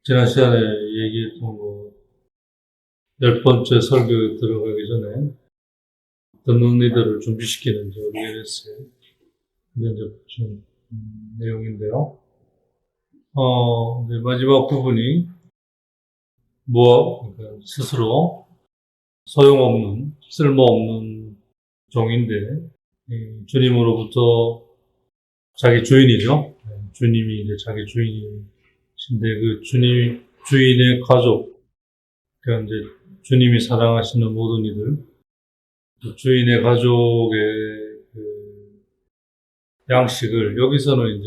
지난 시간에 얘기했던 열 번째 설교 들어가기 전에 듣는 이들을 준비시키는 OBS의 면접 중 내용인데요. 이제 마지막 부분이 그러니까 스스로 소용없는, 쓸모없는 종인데, 주님으로부터 자기 주인이죠. 주님이 이제 자기 주인이신데, 그 주인의 가족, 그러니까 이제 주님이 사랑하시는 모든 이들, 주인의 가족의 그 양식을, 여기서는 이제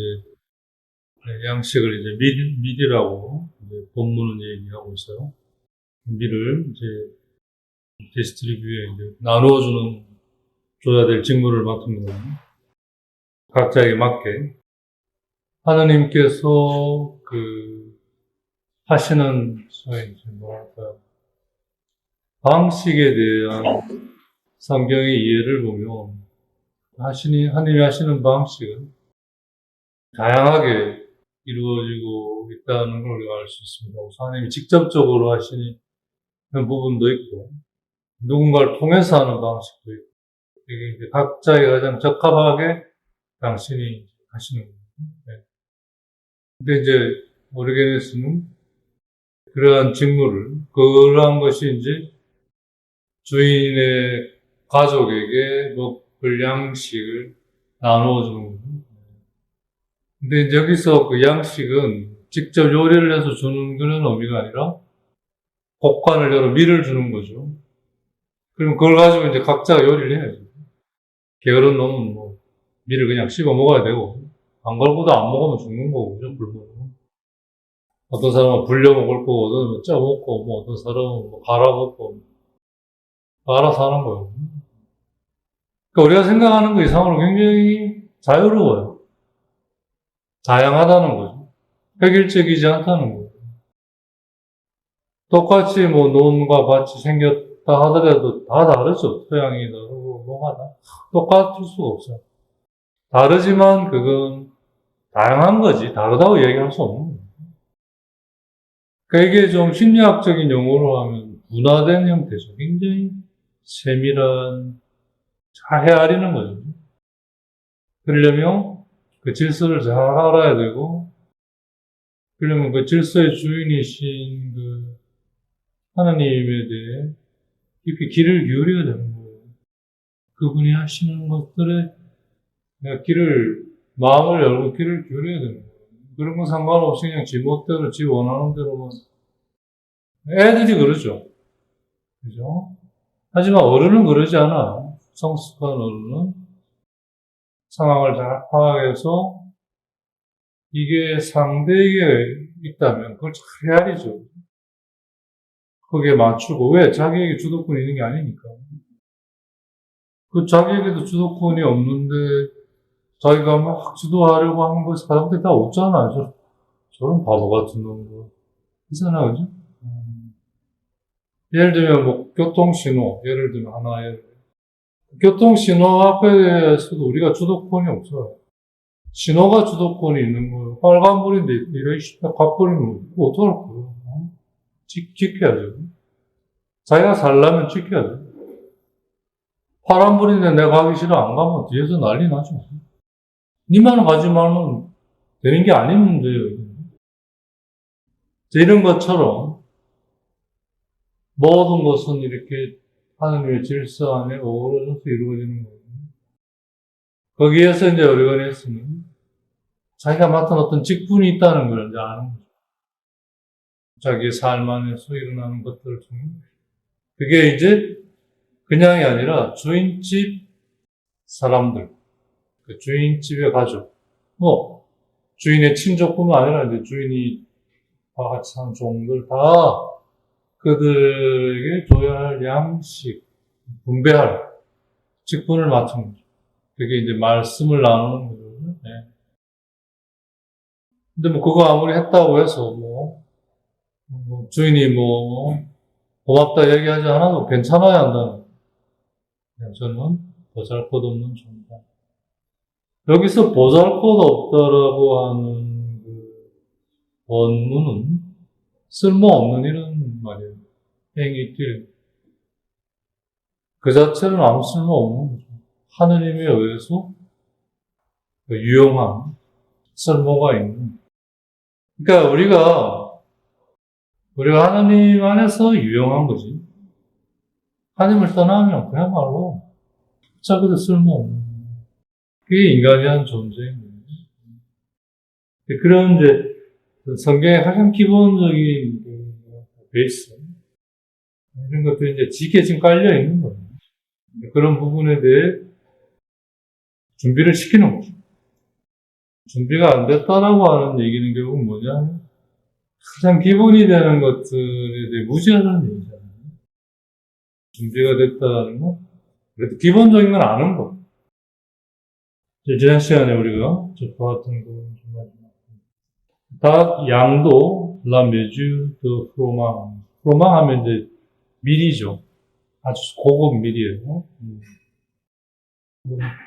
양식을 이제 밀이라고 이제 본문은 얘기하고 있어요. 밀을 이제 디스트리뷰에 이제 줘야 될 직무를 맡은 거예요. 각자에게 맞게. 하느님께서 하시는, 소위 이제 뭐랄까요. 방식에 대한 성경의 이해를 보면, 하느님이 하시는 방식은 다양하게 이루어지고 있다는 걸 우리가 알 수 있습니다. 하나님이 직접적으로 하시는 부분도 있고, 누군가를 통해서 하는 방식도 있고, 이게 이제 각자에 가장 적합하게 당신이 하시는 거예요. 네. 근데 이제 오르게네스는 그러한 직무를, 그러한 것이 이제 주인의 가족에게 먹을 양식을 나누어 주는 거예요. 근데 이제 여기서 그 양식은 직접 요리를 해서 주는 그런 의미가 아니라 곡간을 열어 밀을 주는 거죠. 그럼 그걸 가지고 이제 각자가 요리를 해야죠. 게으른 놈은 밀을 그냥 씹어 먹어야 되고, 안 걸고도 안 먹으면 죽는 거고, 그죠? 굶으면. 어떤 사람은 불려 먹을 거고, 어떤 사람은 쪄 먹고, 어떤 사람은 갈아 먹고, 알아서 하는 거예요. 그러니까 우리가 생각하는 거 이상으로 굉장히 자유로워요. 다양하다는 거죠. 획일적이지 않다는 거예요. 똑같이 논과 밭이 생겼다 하더라도 다 다르죠. 토양이 다르고, 뭐가 다. 똑같을 수가 없어요. 다르지만 그건 다양한 거지. 다르다고 얘기할 수 없는 거예요. 그러니까 이게 좀 심리학적인 용어로 하면 분화된 형태죠. 굉장히 세밀한, 헤아리는 거죠. 그러려면 그 질서를 잘 알아야 되고, 그러려면 그 질서의 주인이신 그 하나님에 대해 깊이 귀를 기울여야 되는 거예요. 그분이 하시는 것들에 내가 마음을 열고 귀를 기울여야 되는 거예요. 그런 건 상관없이 그냥 지 멋대로, 지 원하는 대로만. 애들이 그러죠. 그죠? 하지만 어른은 그러지 않아. 성숙한 어른은 상황을 잘 파악해서 이게 상대에게 있다면 그걸 잘 헤아리죠. 거기에 맞추고. 왜? 자기에게 주도권이 있는 게 아니니까. 자기에게도 주도권이 없는데 자기가 막 주도하려고 하는 거 사람들이 다 웃잖아요. 저런 바보 같은 놈들. 그잖아, 그죠? 예를 들면 교통신호, 예를 들면 하나의 교통신호 앞에서도 우리가 주도권이 없어요. 신호가 주도권이 있는 거예요. 빨간불인데 이래 가버리면 어떡할 거예요? 지켜야죠. 자기가 살려면 지켜야 돼. 파란불인데 내가 가기 싫어 안 가면 뒤에서 난리 나죠. 니만 가지 말면 되는 게 아닌 문제예요. 이런 것처럼 모든 것은 이렇게 하나님의 질서 안에 어우러져서 이루어지는 거예요. 거기에서 이제 오르게네스는 자기가 맡은 어떤 직분이 있다는 걸 이제 아는 거죠. 자기의 삶 안에서 일어나는 것들을 통해. 그게 이제 그냥이 아니라 주인집 사람들, 그 주인집의 가족, 주인의 친족뿐만 아니라 이제 주인이 다 같이 사는 종들 다 그들에게 줘야 할 양식, 분배할 직분을 맡은 거죠. 그게 이제 말씀을 나누는 거죠. 네. 근데 그거 아무리 했다고 해서 주인이 고맙다 얘기하지 않아도 괜찮아야 한다는 거예요. 저는 보잘것없는 종이다. 여기서 보잘것없다라고 하는 그 원문은 쓸모없는 이런 말이에요. 행위들. 그 자체는 아무 쓸모없는 거죠. 하느님에 의해서 유용한, 쓸모가 있는. 그러니까 우리가 하나님 안에서 유용한 거지. 하나님을 떠나면 그야말로 자기도 쓸모없는. 그게 인간이 한 존재인 거예요. 그런 이제 성경의 가장 기본적인 베이스. 이런 것들이 이제 짙게 지금 깔려 있는 거예요. 그런 부분에 대해 준비를 시키는 거죠. 준비가 안 됐다라고 하는 얘기는 결국 뭐냐? 가장 기본이 되는 것들에 대해 무지하다는 얘기잖아요. 준비가 됐다는 거? 그래도 기본적인 건 아는 거. 지난 시간에 우리가 접해왔던 거 좀 마지막. 닭, 양도, 라 메주, 더 프로망. 프로망 하면 이제 밀이죠. 아주 고급 밀이에요.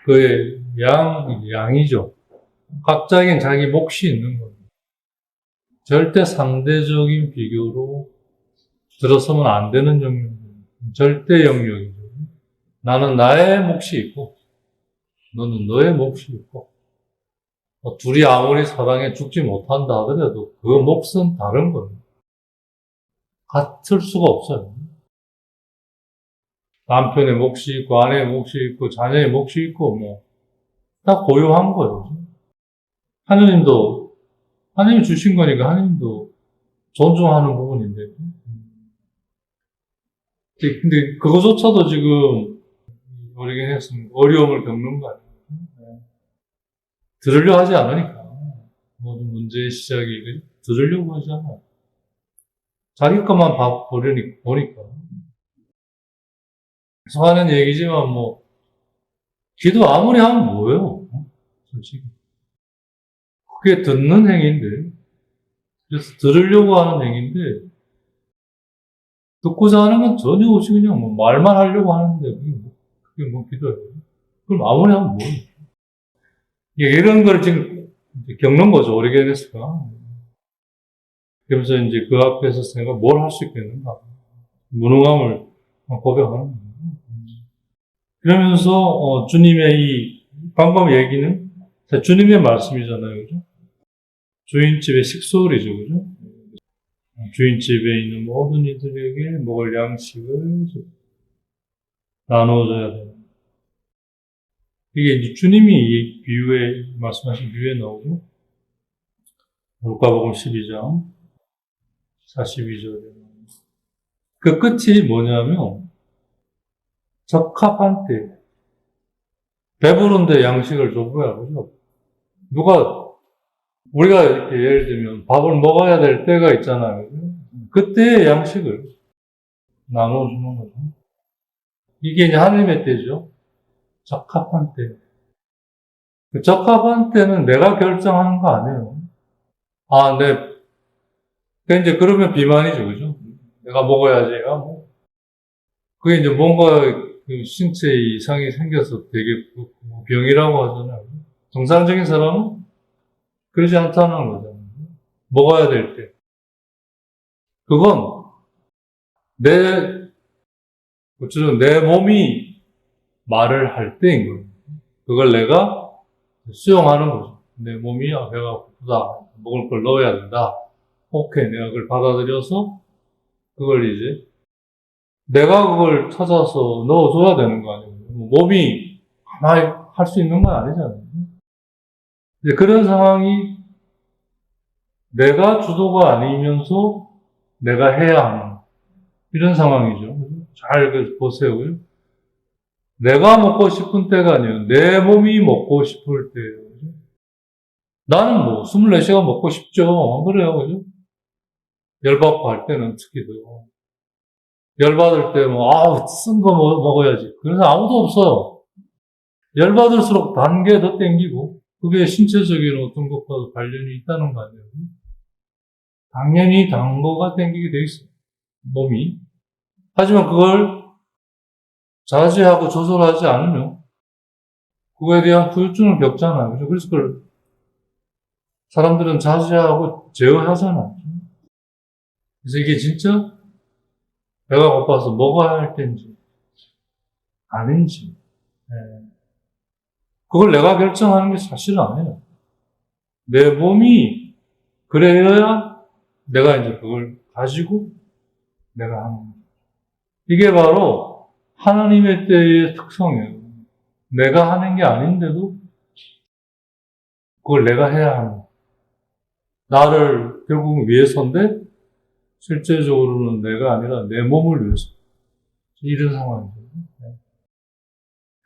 그의 양이죠. 각자에겐 자기 몫이 있는 거예요. 절대 상대적인 비교로 들어서면 안 되는 영역이에요. 절대 영역이죠. 나는 나의 몫이 있고, 너는 너의 몫이 있고, 둘이 아무리 사랑해 죽지 못한다 하더라도 그 몫은 다른 거예요. 같을 수가 없어요. 남편의 몫이 있고, 아내의 몫이 있고, 자녀의 몫이 있고, 다 고유한 거예요. 하나님이 주신 거니까 하나님도 존중하는 부분인데. 근데 그거조차도 지금 우리에게 했으면 어려움을 겪는 거 아니에요. 들으려 하지 않으니까. 모든 문제의 시작이 들으려고 하지 않아요. 자기 것만 보니까. 그래서 하는 얘기지만 기도 아무리 하면 뭐예요? 솔직히. 그게 듣는 행위인데, 그래서 들으려고 하는 행위인데, 듣고자 하는 건 전혀 없이 그냥 말만 하려고 하는데, 그게 기도예요. 그럼 아무리 하면 뭐예요? 이런 걸 지금 겪는 거죠, 오리게네스가. 그래서 이제 그 앞에서 내가 뭘 할 수 있겠는가. 무능함을 고백하는 거예요. 그러면서, 주님의 이 방금 얘기는 주님의 말씀이잖아요, 그죠? 주인집의 식솔이죠, 그죠? 주인집에 있는 모든 이들에게 먹을 양식을 나눠줘야 돼요. 이게 이제 주님이 이 비유에, 말씀하신 비유에 나오죠? 루카복음 12장 42절에. 그 끝이 뭐냐면, 적합한 때, 배부른데 양식을 줘봐야, 그죠? 우리가 이렇게 예를 들면 밥을 먹어야 될 때가 있잖아요. 그때의 양식을 나눠주는 거죠. 이게 이제 하나님의 때죠. 적합한 때. 그 적합한 때는 내가 결정하는 거 아니에요. 이제 그러면 비만이죠, 그죠? 내가 먹어야지. 그게 이제 뭔가 그 신체 이상이 생겨서 되게 병이라고 하잖아요. 정상적인 사람은 그러지 않다는 거잖아요. 먹어야 될 때. 그건 내 몸이 말을 할 때인 거예요. 그걸 내가 수용하는 거죠. 내 몸이 배가 고프다. 먹을 걸 넣어야 된다. 오케이. 내가 그걸 받아들여서 그걸 이제 내가 그걸 찾아서 넣어줘야 되는 거 아니에요. 몸이 가만히 할 수 있는 건 아니잖아요. 이제 그런 상황이 내가 주도가 아니면서 내가 해야 하는 이런 상황이죠. 잘 보세요. 내가 먹고 싶은 때가 아니에요. 내 몸이 먹고 싶을 때예요. 나는 24시간 먹고 싶죠. 그래요. 그죠? 열받고 할 때는 특히 더. 열받을 때 쓴 거 먹어야지. 그래서 아무도 없어요. 열받을수록 단 게 더 땡기고, 그게 신체적인 어떤 것과도 관련이 있다는 거 아니에요. 당연히 단 거가 땡기게 돼 있어요. 몸이. 하지만 그걸 자제하고 조절하지 않으면, 그거에 대한 후유증을 겪잖아요. 그죠? 그래서 그걸 사람들은 자제하고 제어하잖아요. 그래서 이게 진짜 배가 고파서 먹어야 할 때인지 아닌지, 예. 그걸 내가 결정하는 게 사실은 아니에요. 내 몸이 그래야 내가 이제 그걸 가지고 내가 하는 거예요. 이게 바로 하나님의 때의 특성이에요. 내가 하는 게 아닌데도 그걸 내가 해야 하는 거예요. 나를 결국 위해서인데 실제적으로는 내가 아니라 내 몸을 위해서. 이런 상황이죠.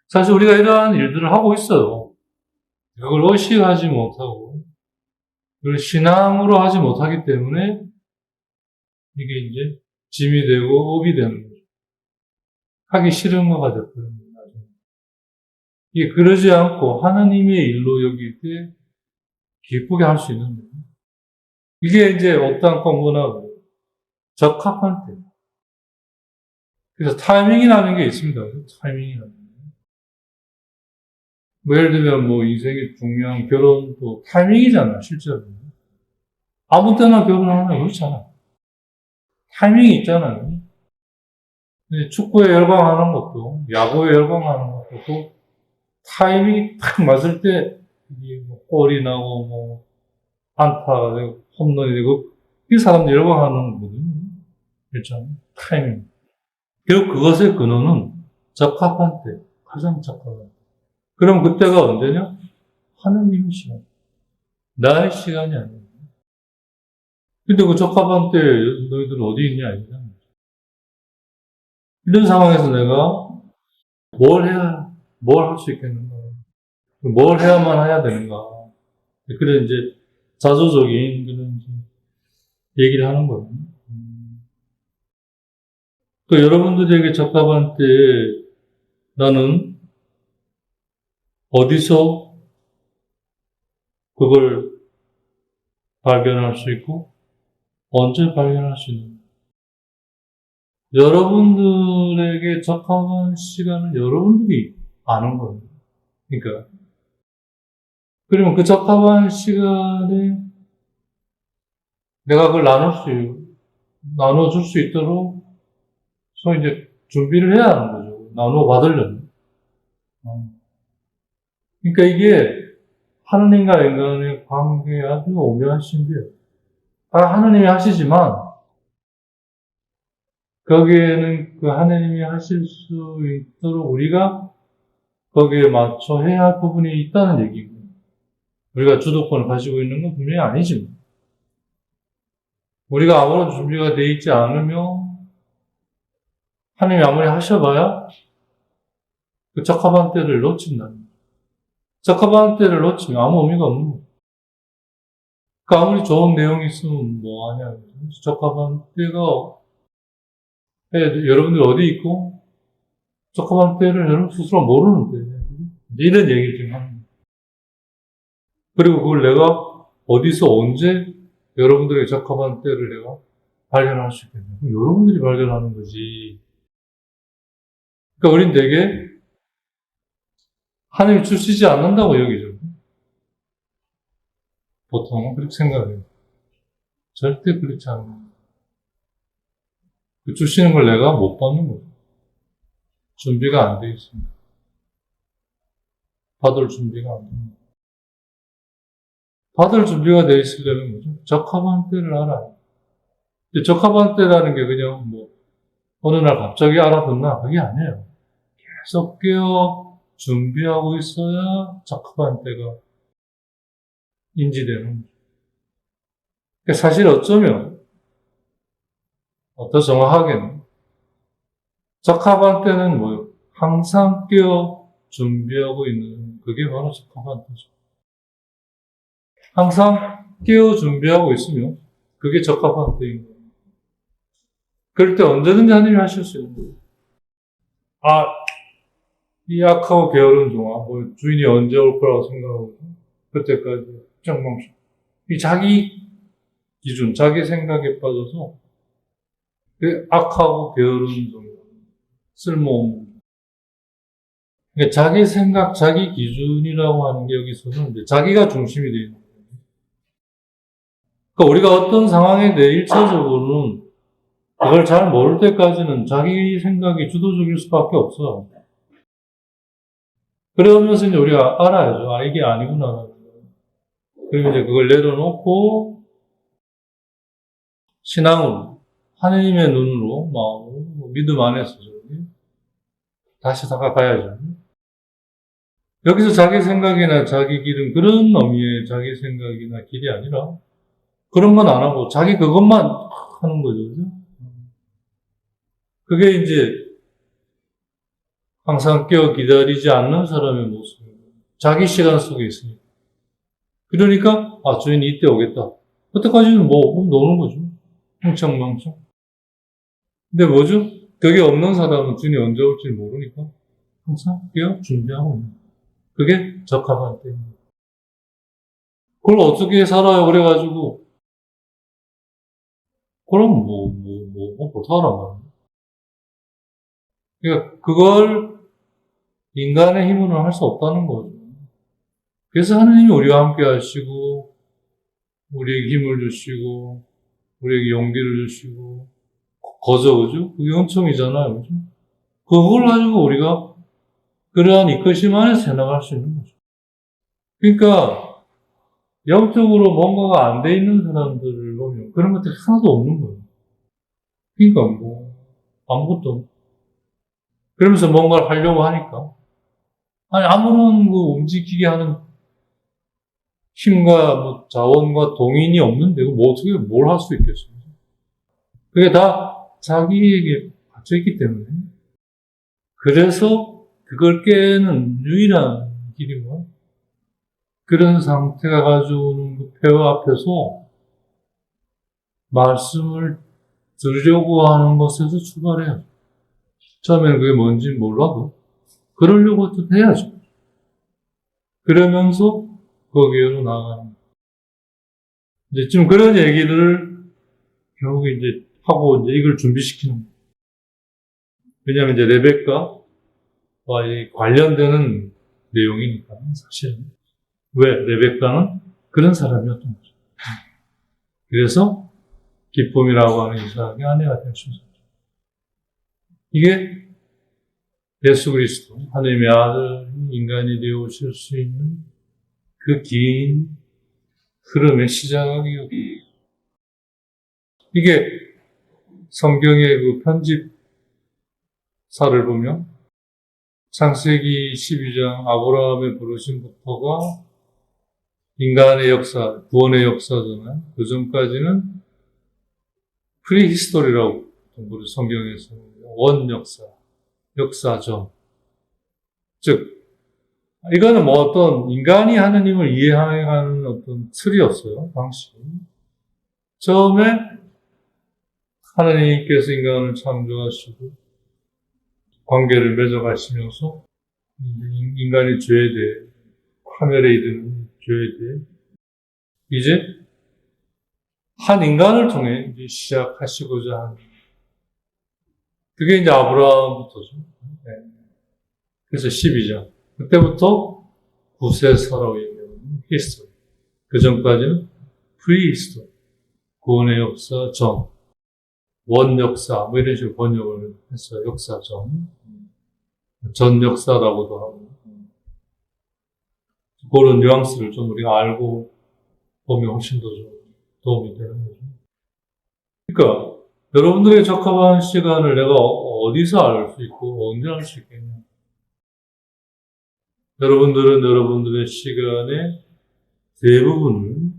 사실 우리가 이러한 일들을 하고 있어요. 그걸 의식하지 못하고 그걸 신앙으로 하지 못하기 때문에 이게 이제 짐이 되고 업이 되는 거죠. 하기 싫은 거가 되거든요. 이게 그러지 않고 하나님의 일로 여길 때 기쁘게 할 수 있는 거예요. 이게 이제 어떠한 공부나 적합한 때. 그래서 타이밍이라는 게 있습니다. 타이밍이라는 게. 뭐 예를 들면 뭐 인생의 중요한 결혼도 타이밍이잖아요, 실제로. 아무 때나 결혼하는 거 그렇잖아. 타이밍이 있잖아요. 축구에 열광하는 것도, 야구에 열광하는 것도 타이밍이 딱 맞을 때, 이게 뭐 골이 나고, 뭐, 안타가 되고, 홈런이 되고, 이 사람들이 열광하는 거거든요. 그렇죠? 타이밍. 결국 그것의 근원은 적합한 때, 가장 적합한 때. 그럼 그때가 언제냐? 하느님의 시간. 나의 시간이 아니에요. 근데 그 적합한 때 너희들은 어디 있냐? 이거잖아. 이런 상황에서 내가 뭘 할 수 있겠는가? 뭘 해야만 해야 되는가? 그런 이제 자조적인 그런 이제 얘기를 하는 거예요. 그 여러분들에게 적합한 때에 나는 어디서 그걸 발견할 수 있고 언제 발견할 수 있는가? 여러분들에게 적합한 시간을 여러분들이 아는 거예요. 그러니까 그러면 그 적합한 시간에 내가 그걸 나눠줄 수 있도록 소위 이제 준비를 해야 하는 거죠. 나눠 받으려면. 그러니까 이게 하느님과 인간의 관계에 아주 오묘한 신비예요. 하느님이 하시지만 거기에는 그 하느님이 하실 수 있도록 우리가 거기에 맞춰 해야 할 부분이 있다는 얘기고 우리가 주도권을 가지고 있는 건 분명히 아니지만 우리가 아무런 준비가 되어 있지 않으면 하느님이 아무리 하셔봐야 그 적합한 때를 놓친다는 거예요. 적합한 때를 놓치면 아무 의미가 없는 거예요. 그러니까 아무리 좋은 내용이 있으면 뭐하냐. 적합한 때가 여러분들 어디 있고 적합한 때를 여러분 스스로 모르는데 이런 얘기를 지금 합니다. 그리고 그걸 내가 어디서 언제 여러분들에게 적합한 때를 내가 발견할 수 있겠냐. 그럼 여러분들이 발견하는 거지. 그러니까 우린 되게 하나님이 주시지 않는다고 여기죠. 보통은 그렇게 생각해요. 절대 그렇지 않아요. 주시는 걸 내가 못 받는 거죠. 준비가 안 돼 있습니다. 받을 준비가 안 됩니다. 받을 준비가 돼 있으려면 뭐죠? 적합한 때를 알아요. 적합한 때라는 게 그냥 어느 날 갑자기 알아듣나? 그게 아니에요. 계속 깨어 준비하고 있어야 적합한 때가 인지되는 거죠. 그러니까 사실 어쩌면, 더 정확하게는, 적합한 때는 뭐예요? 항상 깨어 준비하고 있는, 그게 바로 적합한 때죠. 항상 깨어 준비하고 있으면, 그게 적합한 때인 거예요. 그럴 때 언제든지 하나님이 하실 수 있는 거예요. 이 악하고 게으른 종아, 주인이 언제 올 거라고 생각하고, 그때까지 정망식. 이 자기 기준, 자기 생각에 빠져서, 그 악하고 게으른 종아, 쓸모없는. 그러니까 자기 생각, 자기 기준이라고 하는 게 여기서는 이제 자기가 중심이 되어 있는 거예요. 그러니까 우리가 어떤 상황에 대해 1차적으로는 그걸 잘 모를 때까지는 자기 생각이 주도적일 수밖에 없어. 그러면서 이제 우리가 알아야죠. 아, 이게 아니구나. 그리고 이제 그걸 내려놓고 신앙으로, 하느님의 눈으로, 마음으로, 믿음 안에서 다시 다가가야죠. 여기서 자기 생각이나 자기 길은 그런 의미의 자기 생각이나 길이 아니라 그런 건 안 하고 자기 그것만 하는 거죠. 그죠? 그게 이제 항상 깨어 기다리지 않는 사람의 모습이에요. 자기 시간 속에 있으니까. 그러니까, 아, 주인이 이때 오겠다. 그때까지는 뭐, 노는 거죠. 흥청망청. 근데 뭐죠? 그게 없는 사람은 주인이 언제 올지 모르니까 항상 깨어 준비하고 있는 거예요. 그게 적합한 때입니다. 그걸 어떻게 살아요? 그래가지고, 그럼 못하란 말이에요. 그러니까 그걸 인간의 힘으로는 할 수 없다는 거죠. 그래서 하느님이 우리와 함께 하시고, 우리에게 힘을 주시고, 우리에게 용기를 주시고, 거저, 그죠? 그게 은총이잖아요, 그죠? 그걸 가지고 우리가 그러한 이끄심 안에서 해나갈 수 있는 거죠. 그러니까, 영적으로 뭔가가 안 돼 있는 사람들을 보면 그런 것들이 하나도 없는 거예요. 그러니까 아무것도 없고. 그러면서 뭔가를 하려고 하니까. 아니, 아무런 움직이게 하는 힘과 자원과 동인이 없는데, 어떻게 뭘 할 수 있겠어요? 그게 다 자기에게 갇혀있기 때문에. 그래서 그걸 깨는 유일한 길이 뭐야? 그런 상태가 가져오는 그 폐허 앞에서 말씀을 들으려고 하는 것에서 출발해요. 처음에는 그게 뭔지 몰라도 그러려고 어쨌든 해야죠. 그러면서 거기로 나가는 거예요. 이제 지금 그런 얘기를 결국 이제 하고 이제 이걸 준비시키는 거예요. 왜냐하면 이제 레베카와 관련되는 내용이니까 사실은. 왜? 레베카는 그런 사람이었던 거죠. 그래서 기쁨이라고 하는 이삭의 아내가 될 수 있었죠. 이게 예수 그리스도, 하나님의 아들, 인간이 되어 오실 수 있는 그 긴 흐름의 시작이었고, 이게 성경의 그 편집사를 보면 창세기 12장 아브라함의 부르심부터가 인간의 역사, 구원의 역사잖아요. 그 전까지는 프리히스토리라고 우리 성경에서 원역사, 역사전. 즉, 이거는 어떤 인간이 하느님을 이해하는 어떤 틀이었어요, 방식. 처음에 하느님께서 인간을 창조하시고 관계를 맺어가시면서 인간의 죄에 대해, 파멸에 이르는 죄에 대해 이제 한 인간을 통해 이제 시작하시고자 하는 그게 이제 아브라함부터죠. 네. 그래서 12장. 그때부터 구세서라고 얘기하는 히스토리. 그 전까지는 프리히스토리. 구원의 역사 전. 원 역사. 이런 식으로 번역을 했어요. 역사 전. 전 역사라고도 하고. 그런 뉘앙스를 좀 우리가 알고 보면 훨씬 더 좀 도움이 되는 거죠. 그러니까 여러분들의 적합한 시간을 내가 어디서 알 수 있고 언제 알 수 있겠냐. 여러분들은 여러분들의 시간의 대부분을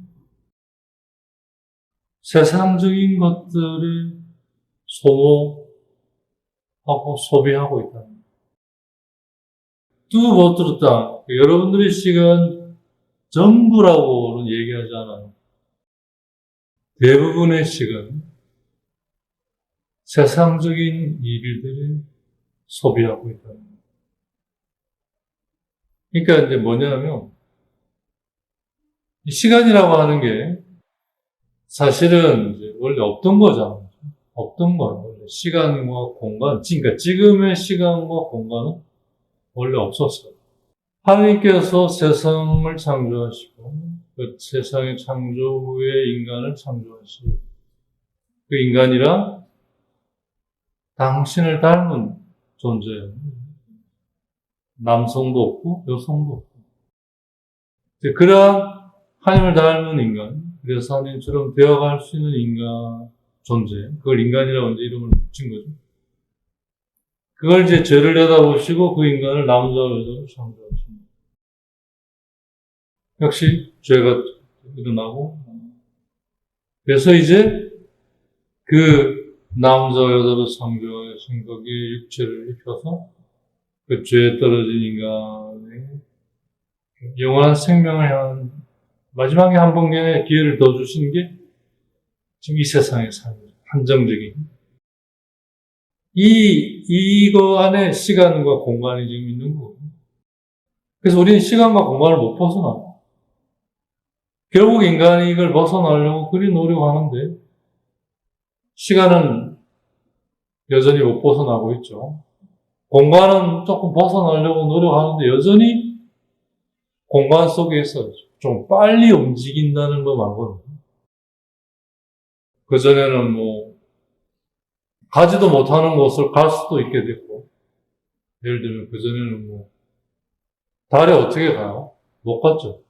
세상적인 것들을 소모하고 소비하고 있다. 또 못 들었다. 여러분들의 시간 전부라고는 얘기하지 않아요. 대부분의 시간 세상적인 일들을 소비하고 있다. 그러니까 이제 뭐냐면 시간이라고 하는 게 사실은 이제 원래 없던 거잖아요. 없던 거예요. 원래 시간과 공간, 그러니까 지금의 시간과 공간은 원래 없었어요. 하나님께서 세상을 창조하시고 그 세상의 창조 후에 인간을 창조하시고 그 인간이란 당신을 닮은 존재예요. 남성도 없고 여성도 없고. 이제 그러한 하나님을 닮은 인간, 그래서 하나님처럼 되어갈 수 있는 인간 존재, 그걸 인간이라고 이제 이름을 붙인 거죠. 그걸 이제 죄를 내다보시고 그 인간을 남자와 여자로 창조하십니다. 역시 죄가 일어나고, 그래서 이제 그 남자와 여자로 창조하신 거기에 육체를 입혀서 그 죄에 떨어진 인간의 영원한 생명을 향한 마지막에 한 번의 기회를 더 주신 게 지금 이 세상의 삶이에요. 한정적인. 이거 안에 시간과 공간이 지금 있는 거고. 그래서 우리는 시간과 공간을 못 벗어나요. 결국 인간이 이걸 벗어나려고 그리 노력하는데, 시간은 여전히 못 벗어나고 있죠. 공간은 조금 벗어나려고 노력하는데, 여전히 공간 속에서 좀 빨리 움직인다는 거 말고는. 그전에는 가지도 못하는 곳을 갈 수도 있게 됐고, 예를 들면 그전에는 달에 어떻게 가요? 못 갔죠.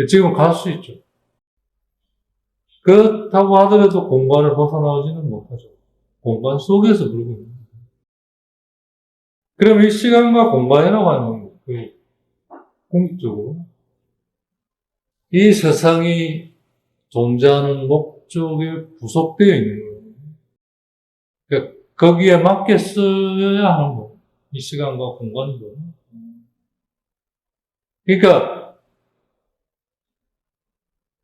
지금은 갈 수 있죠. 그렇다고 하더라도 공간을 벗어나오지는 못하죠. 공간 속에서 그러고 있는 거예요. 그럼 이 시간과 공간이라고 하는 궁극적으로 이 세상이 존재하는 목적에 부속되어 있는 거예요. 그러니까 거기에 맞게 쓰여야 하는 거예요. 이 시간과 공간도. 그러니까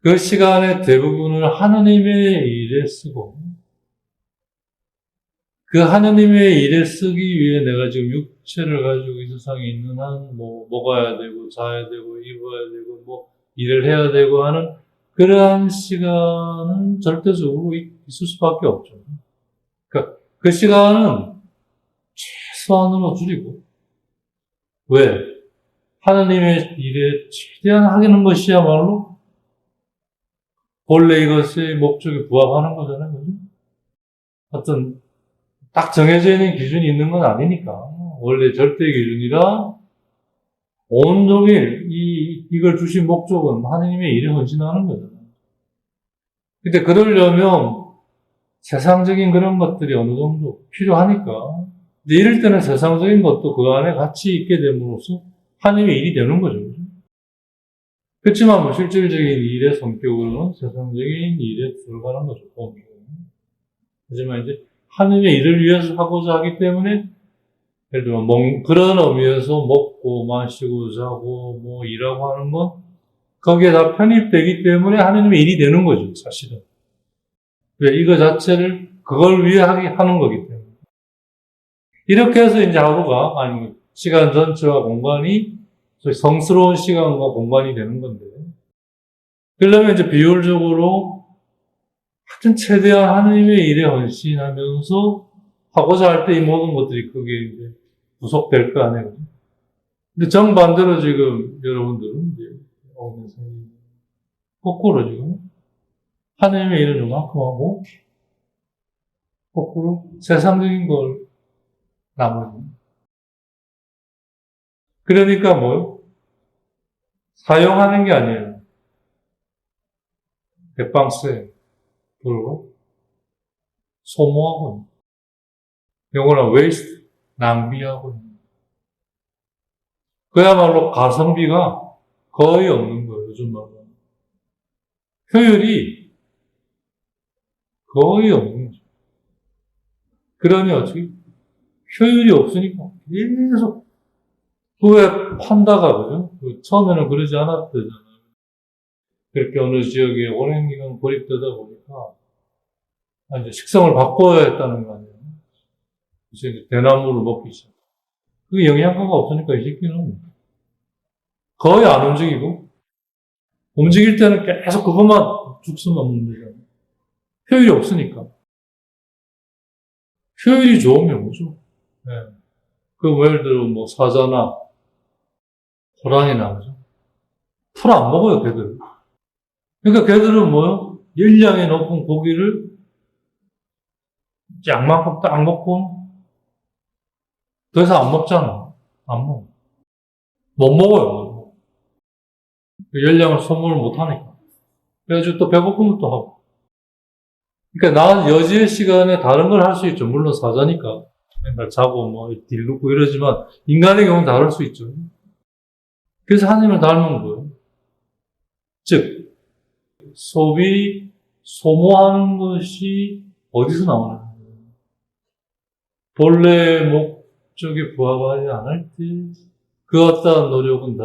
그 시간의 대부분을 하느님의 일에 쓰고, 그 하느님의 일에 쓰기 위해 내가 지금 육체를 가지고 이 세상에 있는 한, 먹어야 되고, 자야 되고, 입어야 되고, 일을 해야 되고 하는 그러한 시간은 절대적으로 있을 수밖에 없죠. 그러니까 그 시간은 최소한으로 줄이고, 왜? 하느님의 일에 최대한 하기는 것이야말로 본래 이것의 목적에 부합하는 거잖아요. 그죠? 어떤 딱 정해져 있는 기준이 있는 건 아니니까. 원래 절대 기준이라 온종일 이걸 주신 목적은 하느님의 일에 헌신하는 거잖아요. 근데 그러려면 세상적인 그런 것들이 어느 정도 필요하니까. 근데 이럴 때는 세상적인 것도 그 안에 같이 있게 됨으로써 하느님의 일이 되는 거죠. 그렇지만 실질적인 일의 성격으로는 세상적인 일에 들어가는 거죠. 하지만 이제 하느님의 일을 위해서 하고자 하기 때문에 예를 들면 그런 의미에서 먹고 마시고 자고 일하고 하는 건 거기에 다 편입되기 때문에 하느님의 일이 되는 거죠. 사실은. 왜? 이거 자체를 그걸 위해 하는 거기 때문에. 이렇게 해서 이제 하루가 아니면 시간 전체와 공간이 성스러운 시간과 공간이 되는 건데. 그러려면 이제 비율적으로 하여튼 최대한 하느님의 일에 헌신하면서 하고자 할 때 이 모든 것들이 그게 이제 부속될 거 아니에요. 근데 정반대로 지금 여러분들은 이제 거꾸로 지금 하느님의 일을 요만큼 하고 거꾸로 세상적인 걸 나머지. 그러니까 사용하는 게 아니에요. 대방세 그리고 소모하고 영어는 waste, 낭비하고 그야말로 가성비가 거의 없는 거예요. 요즘 말로. 효율이 거의 없는 거죠. 그러니 어떻게? 효율이 없으니까 계속 후에 판다가 그죠? 처음에는 그러지 않았대잖아요. 그렇게 어느 지역에 오랜 기간 고립되다 보니까 이제 식성을 바꿔야 했다는 거 아니에요. 그래서 이제 대나무를 먹기 시작. 그게 영양가가 없으니까 이 새끼는 거의 안 움직이고 움직일 때는 계속 그것만 죽수만 먹는 거잖아요. 효율이 없으니까. 효율이 좋으면 뭐죠? 네. 예를 들어 사자나 호랑이나 그죠? 풀 안 먹어요, 걔들. 그러니까 걔들은 열량이 높은 고기를 약만큼 딱 먹고 더 이상 안 먹잖아. 안 먹어. 못 먹어요. 열량을 소모를 못 하니까. 그래가지고 또 배고프면 또 하고. 그러니까 나 여지의 시간에 다른 걸 할 수 있죠. 물론 사자니까. 맨날 자고 뭐 딜 눕고 이러지만 인간의 경우는 다를 수 있죠. 그래서 하나님을 닮은 거예요. 즉 소모하는 것이 어디서 나오나? 본래 목적에 부합하지 않을 때 그 어떠한 노력은 다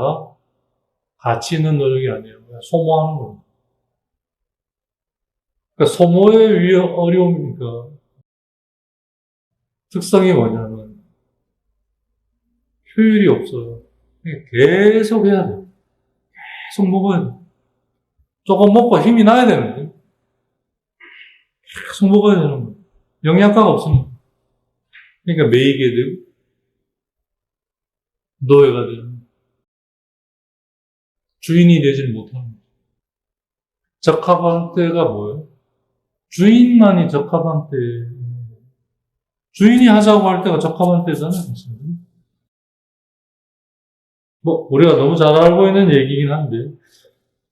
가치 있는 노력이 아니에요. 그냥 소모하는 거예요. 그러니까 소모의 어려움이니까 특성이 뭐냐면 효율이 없어요. 계속 해야 돼요. 계속 먹어야 돼요. 조금 먹고 힘이 나야 되는 거예요. 계속 먹어야 되는 거예요. 영양가가 없습니다. 그러니까 매이게 되고 노예가 되는 주인이 되질 못하는 거예요. 적합한 때가 뭐예요? 주인만이 적합한 때, 주인이 하자고 할 때가 적합한 때잖아요. 뭐 우리가 너무 잘 알고 있는 얘기긴 한데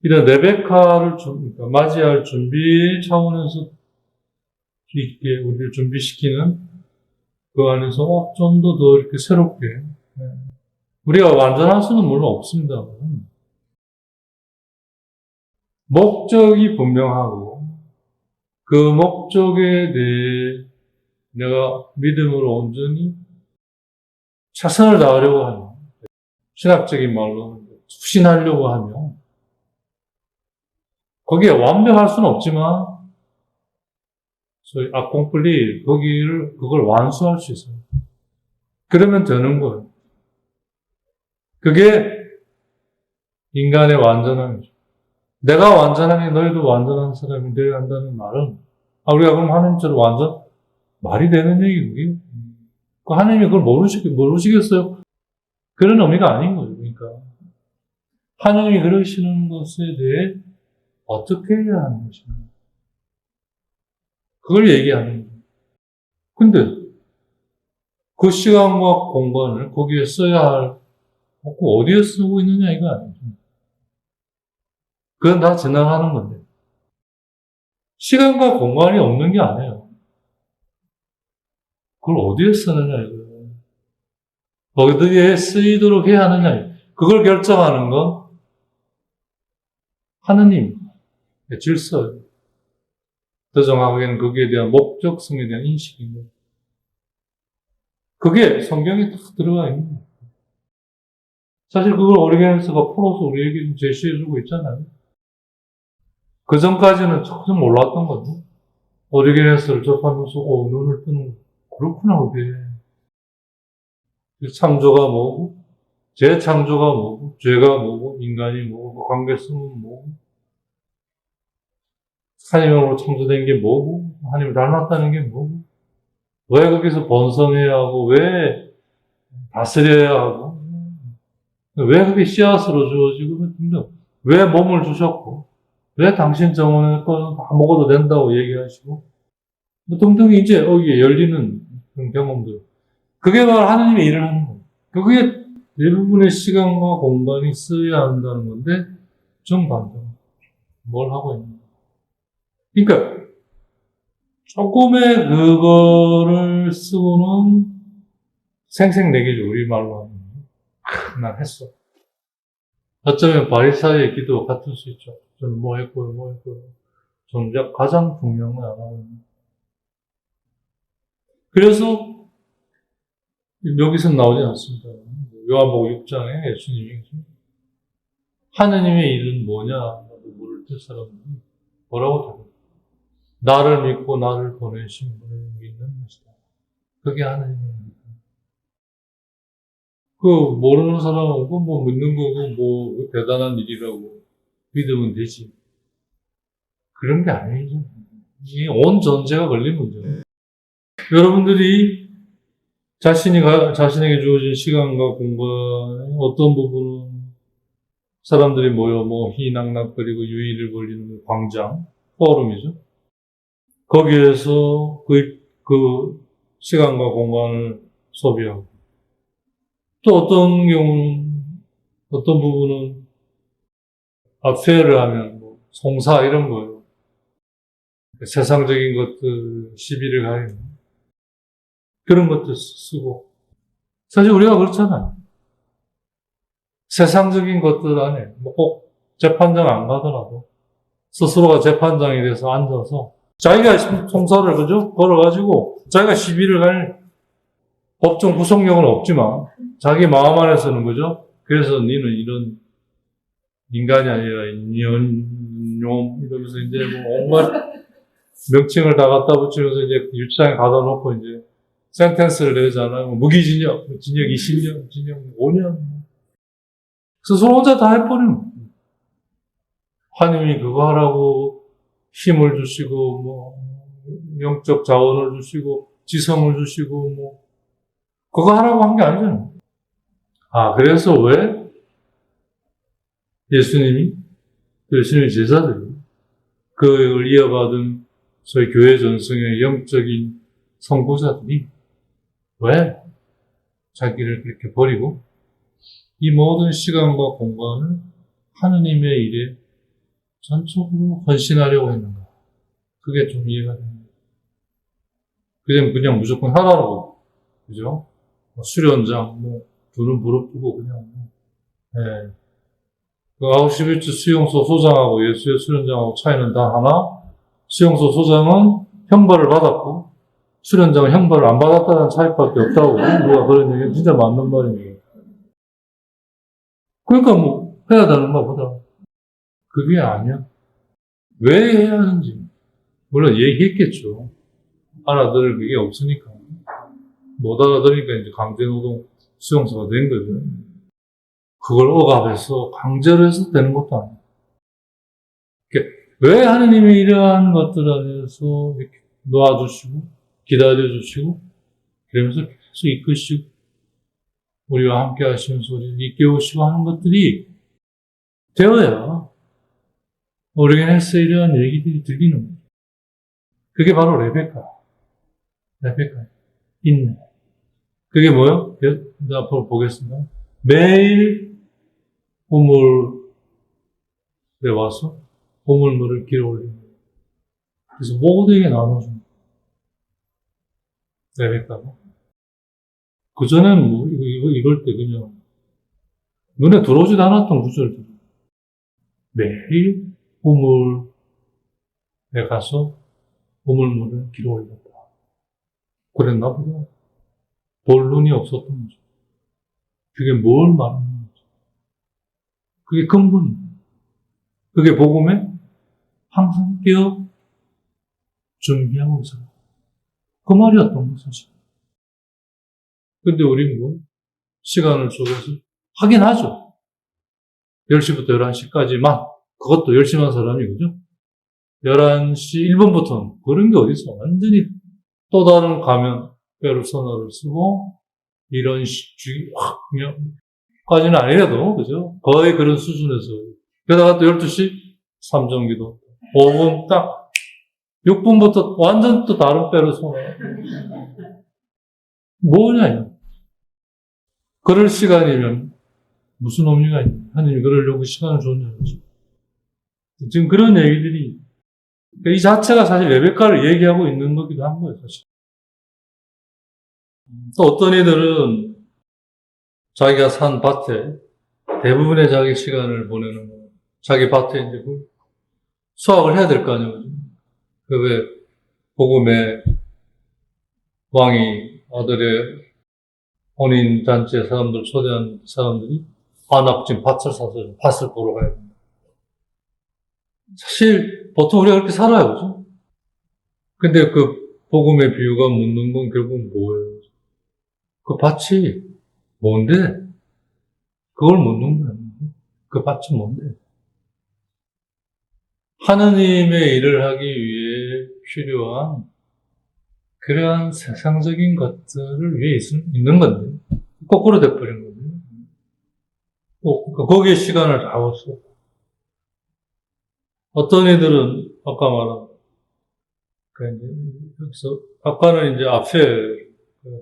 이런 레베카를 그러니까 맞이할 준비 차원에서 이렇게 우리를 준비시키는 그 안에서 좀 더 이렇게 새롭게 우리가 완전할 수는 물론 없습니다. 목적이 분명하고 그 목적에 대해 내가 믿음으로 온전히 최선을 다하려고 하면 신학적인 말로 수신하려고 하면 거기에 완벽할 수는 없지만 소위 아콩플리 그걸 완수할 수 있어요. 그러면 되는 거예요. 그게 인간의 완전함이죠. 내가 완전하니 너희도 완전한 사람이 되어야 한다는 말은 우리가 그럼 하나님처럼 완전 말이 되는 얘기 그게 하나님이 그걸 모르시겠어요? 그런 의미가 아닌 거예요. 그러니까 하나님이 그러시는 것에 대해 어떻게 해야 하는 것인가 그걸 얘기하는 거예요. 근데 그 시간과 공간을 거기에 써야 할 어디에 쓰고 있느냐 이거 아니죠. 그건 다 지나가는 건데 시간과 공간이 없는 게 아니에요. 그걸 어디에 쓰느냐 이거예요. 어디에 쓰이도록 해야 하느냐 그걸 결정하는 건 하느님 질서예요. 더 정확하게는 거기에 대한 목적성에 대한 인식입니다. 그게 성경에 다 들어가 있는 거예요. 사실 그걸 오리겐스가 풀어서 우리에게 좀 제시해주고 있잖아요. 그 전까지는 전혀 몰랐던 거죠. 오리겐스를 접하면서 눈을 뜨는 거. 그렇구나 그게. 창조가 뭐고 재창조가 뭐고 죄가 뭐고 인간이 뭐고 관계성은 뭐고 하나님으로 창조된 게 뭐고 하나님을 닮았다는 게 뭐고 왜 거기서 번성해야 하고 왜 다스려야 하고 왜 그게 씨앗으로 주어지고 왜 몸을 주셨고 왜 당신 정원의 거는 다 먹어도 된다고 얘기하시고 등등이 이제 여기에 열리는 그런 경험들 그게 바로 하나님의 일을 하는 거예요. 그게 대부분의 시간과 공간이 써야 한다는 건데 정반대 뭘 하고 있는 거예요. 그러니까 조금의 그거를 쓰고는 생색내기죠. 우리말로 하면. 난 했어. 어쩌면 바리사이의 기도가 같을 수 있죠. 저는 뭐 했고요. 저는 가장 중요한 건 안 하고 있는 거예요. 그래서 여기서 나오지 않습니다. 요한복음 6장에 예수님이 하느님의 일은 뭐냐 물을 때 사람들이 뭐라고 답해요? 나를 믿고 나를 보내신 분을 믿는 것이다. 그게 하느님의 일이다. 모르는 사람은 뭐 믿는 거고 뭐 대단한 일이라고 믿으면 되지. 그런 게 아니죠. 이게 온 전체가 걸린 문제예요. 여러분들이 자신에게 주어진 시간과 공간의 어떤 부분은 사람들이 모여 희낙낙거리고 유의를 벌리는 광장, 포럼이죠. 거기에서 그 그 시간과 공간을 소비하고, 또 어떤 경우는, 어떤 부분은 아페어를 하면 뭐 송사 이런 거예요. 세상적인 것들 시비를 가리는 그런 것도 쓰고, 사실 우리가 그렇잖아요. 세상적인 것들 안에 뭐 꼭 재판장 안 가더라도 스스로가 재판장이 돼서 앉아서 자기가 송사를 그죠? 걸어가지고 자기가 시비를 갈 법정 구속력은 없지만 자기 마음 안에서는 그죠? 그래서 너는 이런 인간이 아니라 인연놈 이러면서 이제 뭐 온갖 명칭을 다 갖다 붙이면서 이제 유치장에 가다 놓고 이제 센텐스를 내잖아요. 뭐 무기징역, 징역 20년, 징역 5년. 스스로 혼자 다 해버리는 거예요. 하나님이 그거 하라고 힘을 주시고, 뭐, 영적 자원을 주시고, 지성을 주시고, 뭐, 그거 하라고 한 게 아니잖아요. 아, 그래서 왜 예수님이 제자들이 그걸 이어받은 소위 교회 전승의 영적인 선구자들이 왜 자기를 그렇게 버리고 이 모든 시간과 공간을 하느님의 일에 전적으로 헌신하려고 했는가? 그게 좀 이해가 됩니다. 그냥 무조건 하라고, 그죠? 수련장, 둘은 부릅뜨고 그냥, 예. 그 아우슈비츠 수용소 소장하고 예수의 수련장하고 차이는 다 하나? 수용소 소장은 형벌을 받았고, 수련장은 형벌을 안 받았다는 차이밖에 없다고, 누가 그런 얘기는 진짜 맞는 말입니다. 그러니까 해야 되는 것보다, 그게 아니야. 왜 해야 하는지, 물론 얘기했겠죠. 알아들을 그게 없으니까. 못 알아들으니까 이제 강제노동 수용소가 된 거죠. 그걸 억압해서 강제로 해서 되는 것도 아니에요. 왜 하느님이 이러한 것들에 대해서 이렇게 놓아주시고, 기다려주시고, 그러면서 계속 이끄시고, 우리와 함께 하시는 소리를 이끌어오시고 하는 것들이 되어야 오르겐에서 이러한 얘기들이 들리는 거예요. 그게 바로 레베카. 인내. 그게 뭐요? 이제 앞으로 보겠습니다. 매일 우물에 와서 우물물을 길어 올리는 거예요. 그래서 모두에게 나눠주는 거예요. 레베카가. 그전엔 이걸 때 그냥 눈에 들어오지도 않았던 구절들. 매일 우물에 가서 우물물을 길어 올렸다. 그랬나 보다. 볼 눈이 없었던 거죠. 그게 뭘 말하는 거죠. 그게 근본이에요. 그게 복음에 항상 깨어 준비하고 있어요. 그 말이었던 거죠, 사실. 근데 우리는 시간을 쪼개서 하긴 하죠. 10시부터 11시까지만. 그것도 열심히 한 사람이, 그죠? 11시 1분부터는 그런 게 어딨어. 완전히 또 다른 가면, 뼈를 선어를 쓰고, 이런 식주의, 그냥, 까지는 아니라도, 그죠? 거의 그런 수준에서. 게다가 또 12시 3정기도. 5분 딱, 6분부터 완전 또 다른 뼈를 선어. 뭐냐, 이거. 그럴 시간이면 무슨 의미가 있냐. 하나님이 그러려고 시간을 줬냐는 거죠. 지금 그런 얘기들이, 이 자체가 사실 레베카를 얘기하고 있는 거기도 한 거예요, 사실. 또 어떤 이들은 자기가 산 밭에 대부분의 자기 시간을 보내는 거, 자기 밭에 이제 수확을 해야 될 거 아니에요. 그 왜, 복음의 왕이 아들의 혼인잔치에 사람들 초대한 사람들이, 나 지금 밭을 사서 밭을 보러 가야 된다. 사실, 보통 우리가 그렇게 살아요, 그죠? 근데 그 복음의 비유가 묻는 건 결국 뭐예요? 그 밭이 뭔데? 그걸 묻는 거예요. 그 밭이 뭔데? 하느님의 일을 하기 위해 필요한 그러한 세상적인 것들을 위해 있는 건데, 거꾸로 돼버린 거예요. 거기에 시간을 다 쏟고. 어떤 이들은, 아까 말한, 그러니까 이제 여기서 아까는 이제 앞에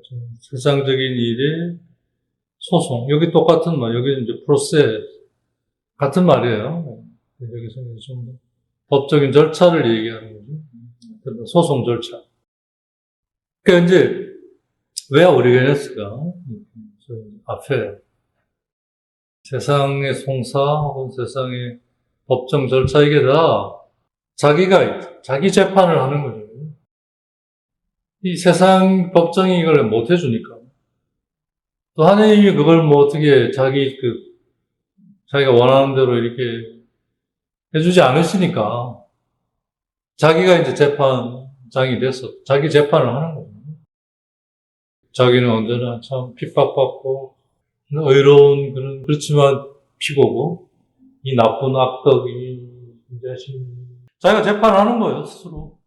좀 세상적인 일에 소송 여기 똑같은 말 여기는 이제 프로세스 같은 말이에요. 여기서 이제 좀 더 법적인 절차를 얘기하는 거죠. 소송 절차. 그러니까 이제 왜 오리게네스가 앞에 세상의 송사 혹은 세상의 법정 절차 이게 다 자기가 자기 재판을 하는 거죠. 이 세상 법정이 이걸 못 해주니까. 또 하나님이 그걸 뭐 어떻게 자기가 원하는 대로 이렇게 해주지 않으시니까 자기가 이제 재판장이 돼서 자기 재판을 하는 거예요. 자기는 언제나 참 핍박받고 의로운 그렇지만 피고고 이 나쁜 악덕이 자기가 재판하는 거예요, 스스로.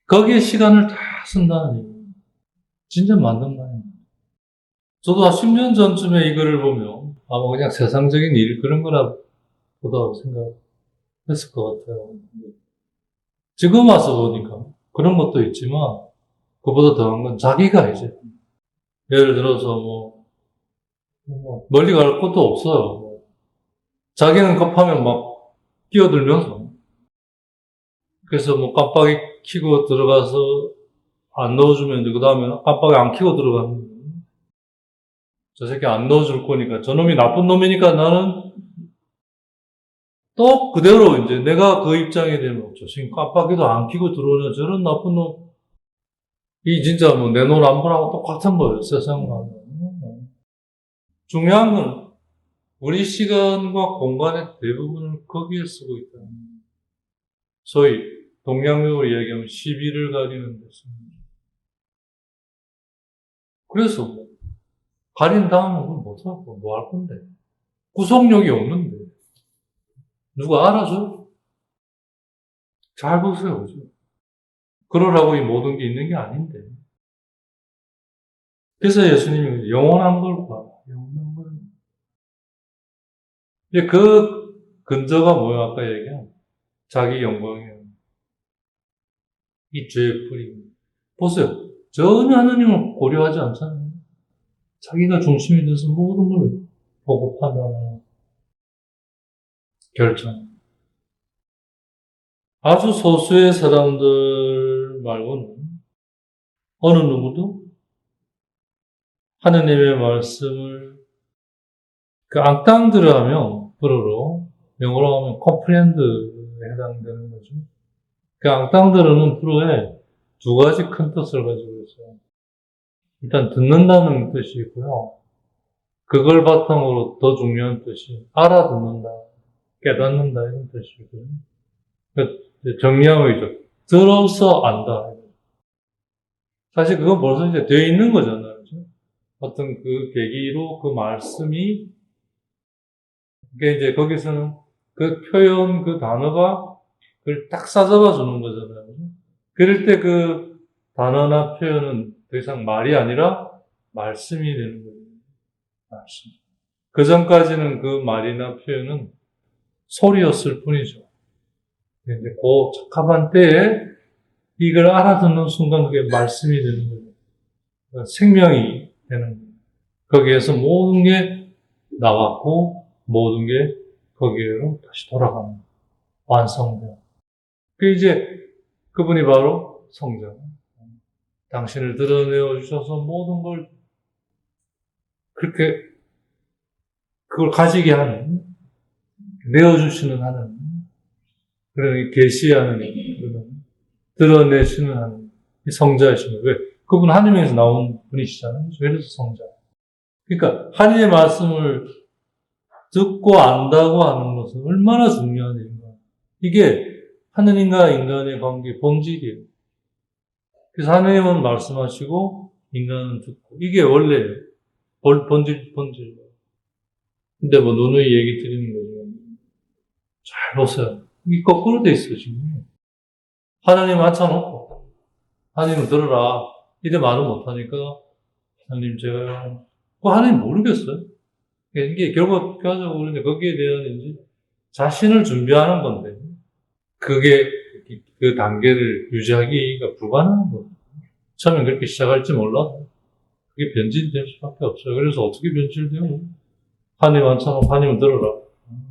거기에 시간을 다 쓴다는 얘기예요. 진짜 맞는 말이에요. 저도 한 10년 전쯤에 이거를 보면 아마 그냥 세상적인 일 그런 거나 보다고 생각했을 것 같아요. 지금 와서 보니까 그런 것도 있지만 그보다 더한 건 자기가 이제 예를 들어서 멀리 갈 것도 없어요. 자기는 급하면 막 끼어들면서 그래서 깜빡이 켜고 들어가서 안 넣어주면 이제 그 다음에 깜빡이 안 켜고 들어가는 거예요. 저 새끼 안 넣어줄 거니까 저놈이 나쁜 놈이니까 나는 또 그대로 이제 내가 그 입장이 되면 저 새끼 깜빡이도 안 켜고 들어오냐 저런 나쁜 놈 이 진짜 내 눈 안 보라고 똑같은 거예요. 세상과. 중요한 건 우리 시간과 공간의 대부분을 거기에 쓰고 있다. 소위 동양적으로 이야기하면 시비를 가리는 데서. 그래서 가린 다음은 그걸 못하고 뭐 할 건데. 구속력이 없는데. 누가 알아줘? 잘 보세요. 그죠? 그러라고 이 모든 게 있는 게 아닌데. 그래서 예수님이 영원한 걸 봐. 영원한 걸. 이제 그 근저가 뭐야? 아까 얘기한 자기 영광이에요. 이 죄의 뿌리. 보세요. 전혀 하나님을 고려하지 않잖아요. 자기가 중심이 돼서 모든 걸 보고 판단하는 결정. 아주 소수의 사람들 말고는 어느 누구도 하느님의 말씀을 앙땅 들어가면 불어로 영어로 하면 comprehend에 해당되는 거죠. 앙땅 들어는 불어에 두 가지 큰 뜻을 가지고 있어요. 일단 듣는다는 뜻이 있고요. 그걸 바탕으로 더 중요한 뜻이 알아듣는다, 깨닫는다 이런 뜻이거든요. 정리하면 들어서 안다. 사실 그건 벌써 이제 되어 있는 거잖아요. 그렇죠? 어떤 그 계기로 그 말씀이 그게 이제 거기서는 그 표현 그 단어가 그걸 딱 싸잡아 주는 거잖아요. 그렇죠? 그럴 때 그 단어나 표현은 더 이상 말이 아니라 말씀이 되는 거예요. 말씀. 그 전까지는 그 말이나 표현은 소리였을 뿐이죠. 이제 그 적합한 때에 이걸 알아듣는 순간 그게 말씀이 되는 거예요. 그러니까 생명이 되는 거예요. 거기에서 모든 게 나왔고 모든 게 거기로 다시 돌아가는 거예요. 완성돼요. 그 이제 그분이 바로 성자. 당신을 드러내어 주셔서 모든 걸 그렇게 그걸 가지게 하는 내어주시는 하나님. 그러니 계시하는 드러내시는 하나님. 성자이신 거예요. 왜? 그분 하나님에서 나온 분이시잖아요. 그래서 성자. 그러니까 하나님의 말씀을 듣고 안다고 하는 것은 얼마나 중요한 일인가. 이게 하나님과 인간의 관계 본질이에요. 그래서 하나님은 말씀하시고 인간은 듣고 이게 원래예요. 본질. 근데 누누이 얘기 드리는 거죠. 잘 보세요. 이게 거꾸로 돼 있어 지금. 하나님 앉혀놓고 하나님 들어라. 이래 말을 못하니까 하나님 제가요. 하나님 모르겠어요. 이게 결과적으로 거기에 대한 이제 자신을 준비하는 건데 그게 그 단계를 유지하기가 불가능한 거예요. 처음엔 그렇게 시작할지 몰라도 그게 변질될 수밖에 없어요. 그래서 어떻게 변질돼요? 한입 안 차면 한입은 들어라.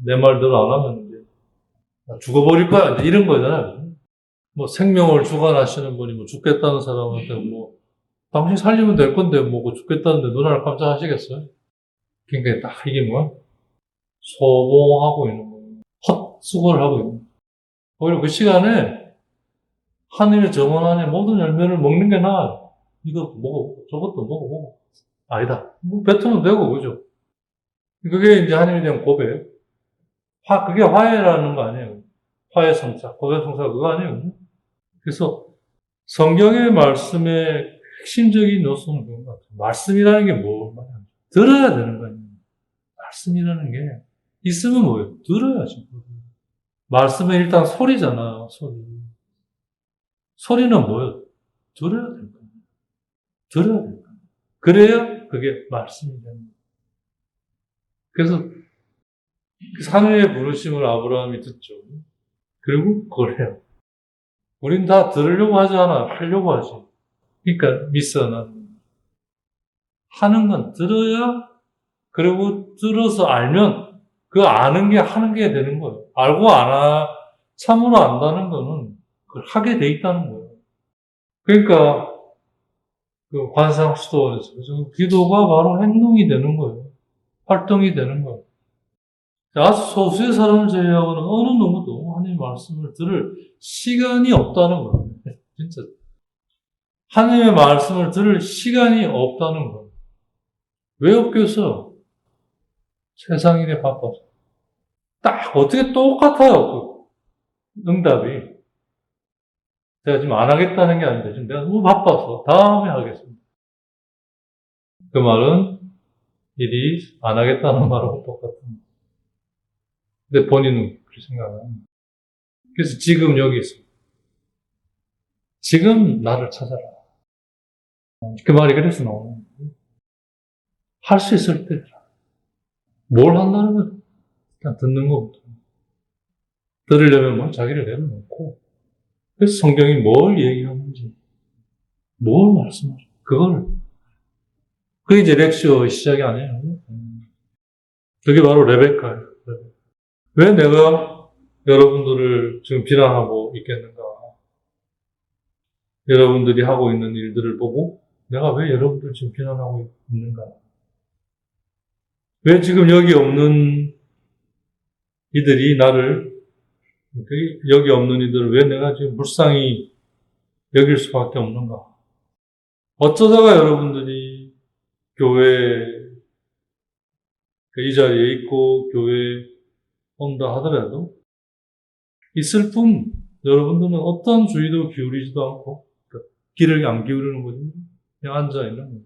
내 말대로 안 하면 이제 죽어버릴 거야. 이제 이런 거잖아요. 뭐 생명을 주관하시는 분이 뭐 죽겠다는 사람한테 뭐 당신 살리면 될 건데 뭐 죽겠다는데 눈알 깜짝 하시겠어요? 그러니까 딱 이게 뭐야? 소봉하고 있는 거예요. 헛수고를 하고 있는 거예요. 오히려 그 시간에 하늘의 정원 안에 모든 열매를 먹는 게 나아요. 이거 먹어보고 저것도 먹어보고 아니다. 뭐 뱉으면 되고 그죠? 그게 이제 하나님에 대한 고백. 그게 화해라는 거 아니에요. 화해 성사, 고백 성사 그거 아니에요. 그래서 성경의 말씀의 핵심적인 요소는 그런 것 같아요. 말씀이라는 게 뭐 말이야? 들어야 되는 거 아니에요. 말씀이라는 게 있으면 뭐예요? 들어야죠. 말씀은 일단 소리잖아요. 소리. 소리는 뭐예요? 들어야 될 거예요. 들어야 될 거예요. 그래야 그게 말씀이 되는 거예요. 그래서 하늘의 부르심을 아브라함이 듣죠. 그리고 그걸 해요. 우린 다 들으려고 하지 않아요. 하려고 하지. 그러니까 미스는 하는 건 들어야, 그리고 들어서 알면 그 아는 게 하는 게 되는 거예요. 알고 참으로 안다는 거는 그걸 하게 돼 있다는 거예요. 그러니까 그 관상수도원에서 기도가 바로 행동이 되는 거예요. 활동이 되는 거예요. 아주 소수의 사람을 제외하고는 어느 누구도 하나님의 말씀을 들을 시간이 없다는 거예요. 진짜. 하나님의 말씀을 들을 시간이 없다는 거예요. 왜 없겠어요? 세상 일에 바빠서. 딱 어떻게 똑같아요. 그 응답이. 제가 지금 안 하겠다는 게 아닌데 지금 내가 너무 바빠서 다음에 하겠습니다. 그 말은 일이 안 하겠다는 말하고 똑같은. 근데 본인은 그렇게 생각합니다. 그래서 지금 여기 있어요. 지금 나를 찾아라. 그 말이 그래서 나오는 거예요. 할 수 있을 때 뭘 한다는 거예요? 그냥 듣는 것부터. 들으려면 뭐 자기를 내려놓고 그래서 성경이 뭘 얘기하는지 뭘 말씀하죠? 그게 이제 렉처의 시작이 아니에요. 그게 바로 레베카예요. 왜 내가 여러분들을 지금 비난하고 있겠는가? 여러분들이 하고 있는 일들을 보고 내가 왜 여러분들을 지금 비난하고 있는가? 왜 지금 여기 없는 이들이 여기 없는 이들을 왜 내가 지금 불쌍히 여길 수밖에 없는가? 어쩌다가 여러분들이 교회 이 자리에 있고 교회에 온다 하더라도 있을 뿐 여러분들은 어떤 주의도 기울이지도 않고 귀를 안 기울이는 거죠. 그냥 앉아있는 거예요.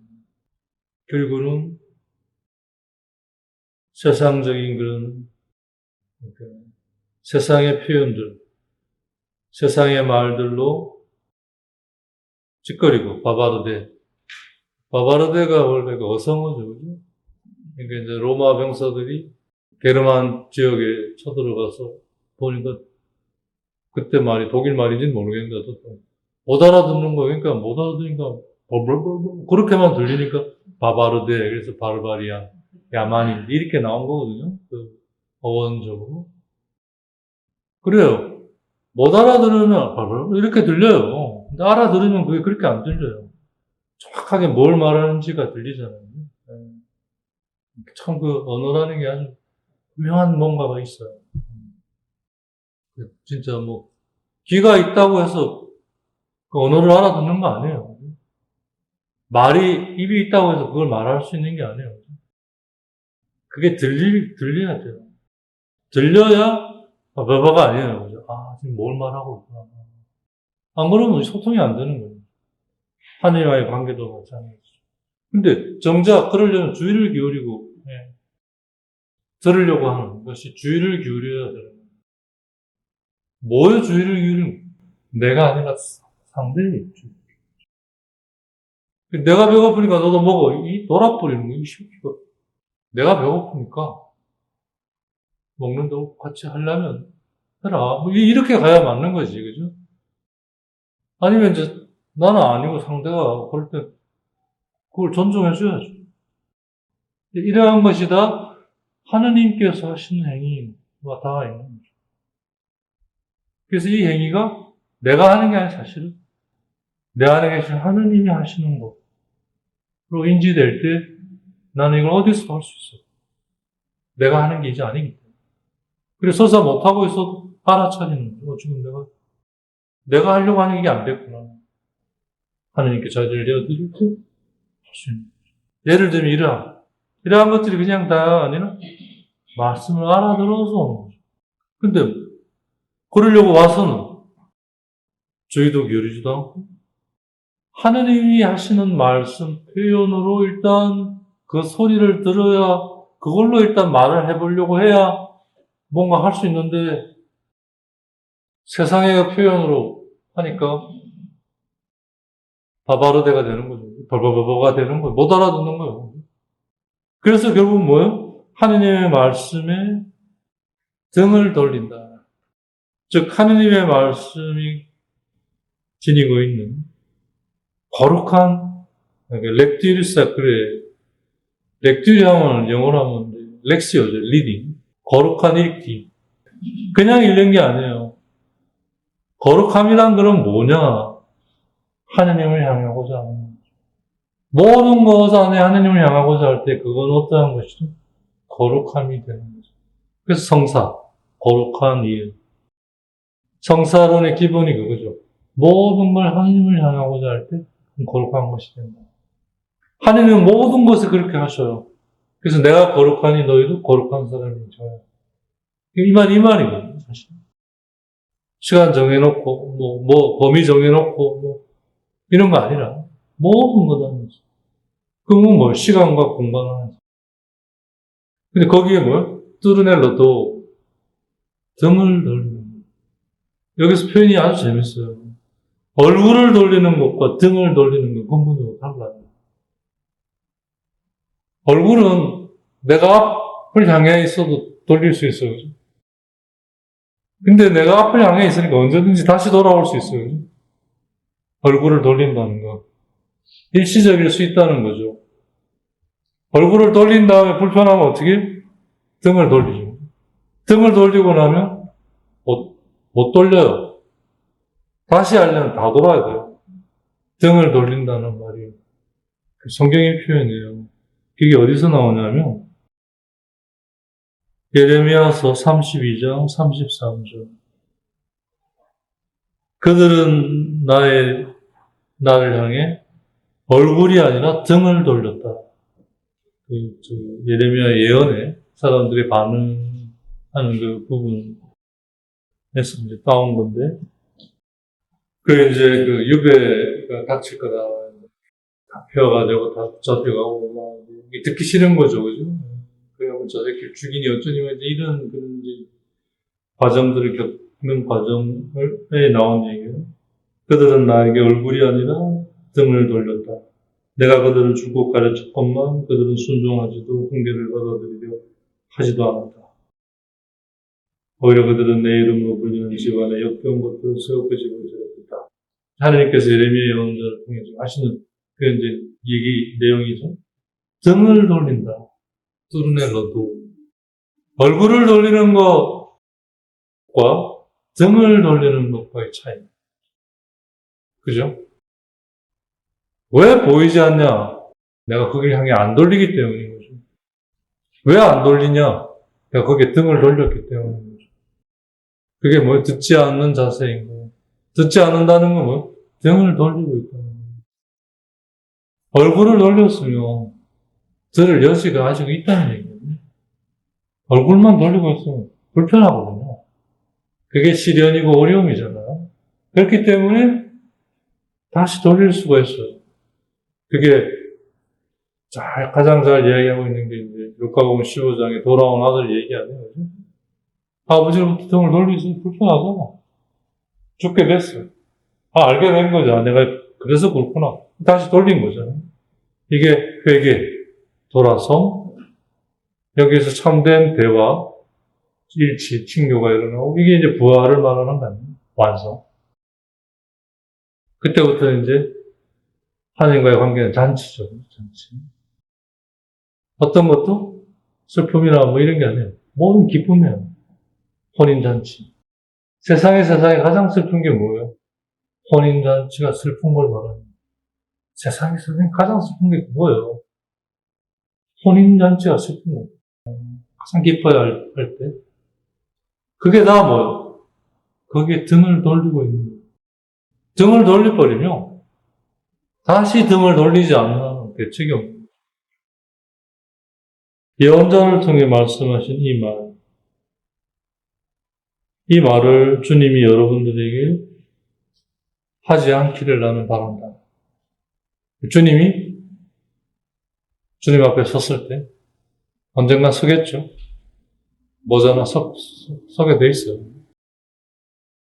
결국은 세상적인 그런 세상의 표현들, 세상의 말들로 찌꺼리고 바바르데가 원래 그 어성어죠. 그죠? 그러니까 이제 로마 병사들이 게르만 지역에 쳐들어가서 보니까 그때 말이 독일 말인지는 모르겠는데 못 알아듣는 거예요. 그러니까 못 알아듣으니까 그렇게만 들리니까 바바르데 그래서 바르바리아 야만인 이렇게 나온 거거든요. 그 어원적으로 그래요. 못 알아들으면 이렇게 들려요. 근데 알아들으면 그게 그렇게 안 들려요. 정확하게 뭘 말하는지가 들리잖아요. 참 그 언어라는 게 아주 분명한 뭔가가 있어요. 진짜 뭐 귀가 있다고 해서 그 언어를 알아듣는 거 아니에요. 입이 있다고 해서 그걸 말할 수 있는 게 아니에요. 그게 들려야 돼요. 들려야 바바가 아니에요. 지금 뭘 말하고 있구나. 안 그러면 소통이 안 되는 거예요. 하나님과의 관계도 마찬가지죠. 근데 정작 그러려면 주의를 기울이고 들으려고 하는 것이 주의를 기울여야 되는 거예요. 뭐에 주의를 기울이는 내가 아니라 상대의 주의. 내가 배고프니까 너도 먹어. 이 돌아버리는 거야. 이 새끼가. 내가 배고프니까 먹는다고 같이 하려면 해라. 이렇게 가야 맞는 거지. 그죠? 아니면 이제 나는 아니고 상대가 그럴 때 그걸 존중해줘야죠. 이러한 것이 다 하느님께서 하시는 행위가 다 있는 거죠. 그래서 이 행위가 내가 하는 게 아니라 사실은 내 안에 계신 하느님이 하시는 것으로 인지될 때 나는 이걸 어디서도 할 수 있어요. 내가 하는 게 이제 아니기 때문에. 그래서 서서 못하고 있어도 알아차리는 거죠. 지금 내가 하려고 하는 게 안 됐구나. 하느님께 자리를 내어드릴 때 할 수 있는 거죠. 예를 들면 이러한 것들이 그냥 다 아니라 말씀을 알아들어서 오는 거죠. 근데 그러려고 와서는 저희도 기울이지도 않고 하느님이 하시는 말씀 표현으로 일단 그 소리를 들어야 그걸로 일단 말을 해보려고 해야 뭔가 할 수 있는데 세상의 표현으로 하니까 바바르대가 되는 거죠. 벌벌벌벌가 되는 거예요. 못 알아듣는 거예요. 그래서 결국 뭐예요? 하느님의 말씀에 등을 돌린다. 즉 하느님의 말씀이 지니고 있는 거룩한 렉튜리 사크레 렉튜리 하면 영어로 하면 렉시오죠. 리딩. 거룩한 읽기. 그냥 읽는 게 아니에요. 거룩함이란 그럼 뭐냐? 하느님을 향하고자 하는 거죠. 모든 것 안에 하느님을 향하고자 할 때 그건 어떠한 것이죠? 거룩함이 되는 거죠. 그래서 성사, 거룩한 일. 성사론의 기본이 그거죠. 모든 걸 하느님을 향하고자 할 때 거룩한 것이 된다. 하느님은 모든 것을 그렇게 하셔요. 그래서 내가 거룩하니 너희도 거룩한 사람이 되어야 돼. 이 말이거든요, 사실. 시간 정해놓고, 범위 정해놓고, 이런 거 아니라, 모든 거다. 그건 뭐, 시간과 공간을 하지. 근데 거기에 뭐야? 뚜르넬로도 등을 돌리는 거. 여기서 표현이 아주 재밌어요. 얼굴을 돌리는 것과 등을 돌리는 건 근본적으로 달라요. 얼굴은 내가 앞을 향해 있어도 돌릴 수 있어요. 그죠? 근데 내가 앞을 향해 있으니까 언제든지 다시 돌아올 수 있어요. 그죠? 얼굴을 돌린다는 거. 일시적일 수 있다는 거죠. 얼굴을 돌린 다음에 불편하면 어떻게? 등을 돌리죠. 등을 돌리고 나면 못 돌려요. 다시 하려면 다 돌아야 돼요. 등을 돌린다는 말이 성경의 표현이에요. 그게 어디서 나오냐면 예레미야서 32장 33절. 그들은 나를 향해 얼굴이 아니라 등을 돌렸다. 예레미야 예언에 사람들이 반응하는 그 부분에서 이제 따온 건데, 이제 유배가 닥칠 거다. 잡혀가지고 다 붙잡혀가고, 듣기 싫은 거죠, 그죠? 그래갖고 저 새끼 죽이니 어쩌니, 이런 그런 이제 과정들을 겪는 과정에 나온 얘기예요. 그들은 나에게 얼굴이 아니라 등을 돌렸다. 내가 그들을 줄곧 가르쳤건만 그들은 순종하지도 훈계를 받아들이려 하지도 않았다. 오히려 그들은 내 이름으로 불리는 집안에 역겨운 것들을 세우고 집을 들였다. 하나님께서 예레미야 예언자를 통해서 하시는 그 이제 얘기 내용이죠. 등을 돌린다. 뚜르넬로도 얼굴을 돌리는 것과 등을 돌리는 것과의 차이. 그죠? 왜 보이지 않냐? 내가 거기를 향해 안 돌리기 때문인 거죠. 왜 안 돌리냐? 내가 거기에 등을 돌렸기 때문인 거죠. 그게 듣지 않는 자세인 거예요. 듣지 않는다는 건 등을 돌리고 있다는 거예요. 얼굴을 돌렸으면 들을 여지가 아직 있다는 얘기거든요. 얼굴만 돌리고 있으면 불편하거든요. 그게 시련이고 어려움이잖아요. 그렇기 때문에 다시 돌릴 수가 있어요. 그게 가장 잘 이야기하고 있는 게 이제 루카복음 15장에 돌아온 아들 얘기 아니에요. 아버지로부터 등을 돌리기 불편하잖아. 죽게 됐어요. 알게 된 거죠. 내가 그래서 그렇구나. 다시 돌린 거잖아요. 이게 회개, 돌아서 여기에서 참된 대화, 일치, 친교가 일어나고 이게 이제 부활을 말하는 거 아니에요. 완성. 그때부터 이제 하나님과의 관계는 잔치죠. 잔치. 어떤 것도 슬픔이나 뭐 이런 게 아니에요. 모든 기쁨이에요. 혼인잔치. 세상에 가장 슬픈 게 뭐예요? 혼인잔치가 슬픈 걸 말합니다. 세상에서 가장 슬픈 게 뭐예요? 혼인잔치가 슬픈 거예요. 가장 기뻐야 할 때. 그게 다 뭐예요? 거기에 등을 돌리고 있는 거예요. 등을 돌려버리면 다시 등을 돌리지 않는 대책이 없는 거예요. 예언자를 통해 말씀하신 이 말을 주님이 여러분들에게 하지 않기를 나는 바란다. 주님이 주님 앞에 섰을 때 언젠가 서겠죠. 모자나 서게 돼 있어요.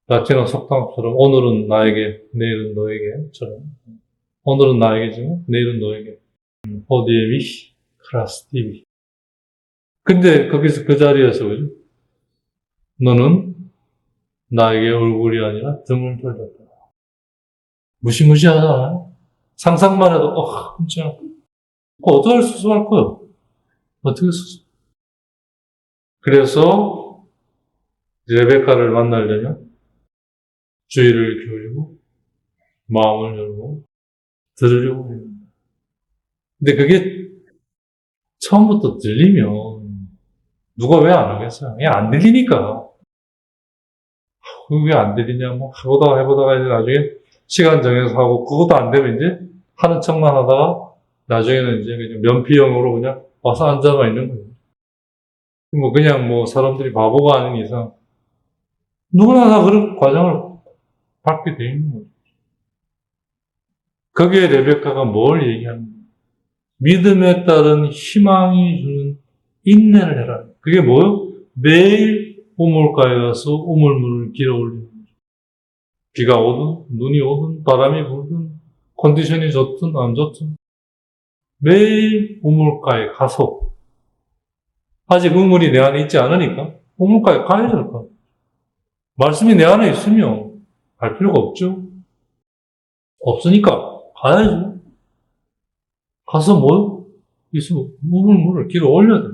라틴어 속담처럼 오늘은 나에게, 내일은 너에게처럼. 오늘은 나에게지만 내일은 너에게. 호디에 미시, 크라스티비. 근데 거기서 그 자리에서 그죠? 너는 나에게 얼굴이 아니라 등을 돌렸다. 무시무시하잖아요? 상상만 해도, 진짜. 어떻게 수습할 거예요? 어떻게 수습? 그래서, 레베카를 만나려면, 주의를 기울이고, 마음을 열고, 들으려고 해요. 근데 그게 처음부터 들리면, 누가 왜 안 하겠어요? 그냥 안 들리니까. 왜 안 들리냐, 뭐, 해보다가 이제 나중에 시간 정해서 하고, 그것도 안 되면 이제 하는 척만 하다가, 나중에는 이제 그냥 면피형으로 그냥 와서 앉아만 있는 거예요. 그냥 사람들이 바보가 아닌 이상, 누구나 다 그런 과정을 밟게 돼 있는 거죠. 거기에 레베카가 뭘 얘기하는가? 믿음에 따른 희망이 주는 인내를 해라. 그게 뭐요? 매일 우물가에 가서 우물물을 길어 올리는 거죠. 비가 오든, 눈이 오든, 바람이 불든, 컨디션이 좋든, 안 좋든, 매일 우물가에 가서, 아직 우물이 내 안에 있지 않으니까, 우물가에 가야 될 거. 말씀이 내 안에 있으면, 갈 필요가 없죠. 없으니까, 가야죠. 가서 있으면 우물물을 길어 올려야 돼.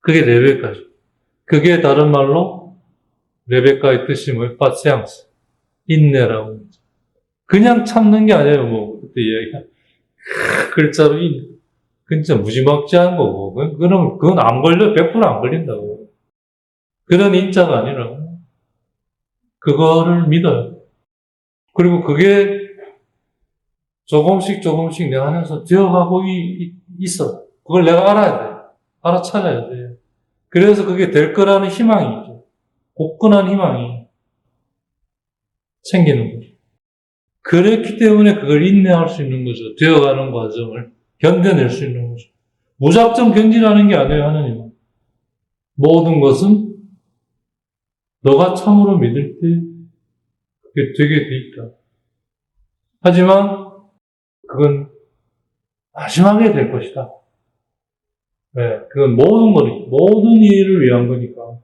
그게 레베카죠. 그게 다른 말로, 레베카의 뜻이 뭐예요? 파시앙스. 인내라고 하죠. 그냥 참는 게 아니에요, 그때 이야기가. 글자로 그건 진짜 무지막지한 거고, 그건 안 걸려, 100%안 걸린다고. 그런 인자가 아니라, 그거를 믿어요. 그리고 그게 조금씩 내 안에서 되어가고 있어. 그걸 내가 알아야 돼. 알아차려야 돼. 그래서 그게 될 거라는 희망이죠. 굳건한 희망이 생기는 거죠. 그렇기 때문에 그걸 인내할 수 있는 거죠. 되어가는 과정을 견뎌낼 수 있는 거죠. 무작정 견디라는 게 아니에요, 하나님은. 모든 것은 너가 참으로 믿을 때 그게 되게 돼 있다. 하지만 그건 마지막에 될 것이다. 네, 그건 모든 일을 위한 거니까.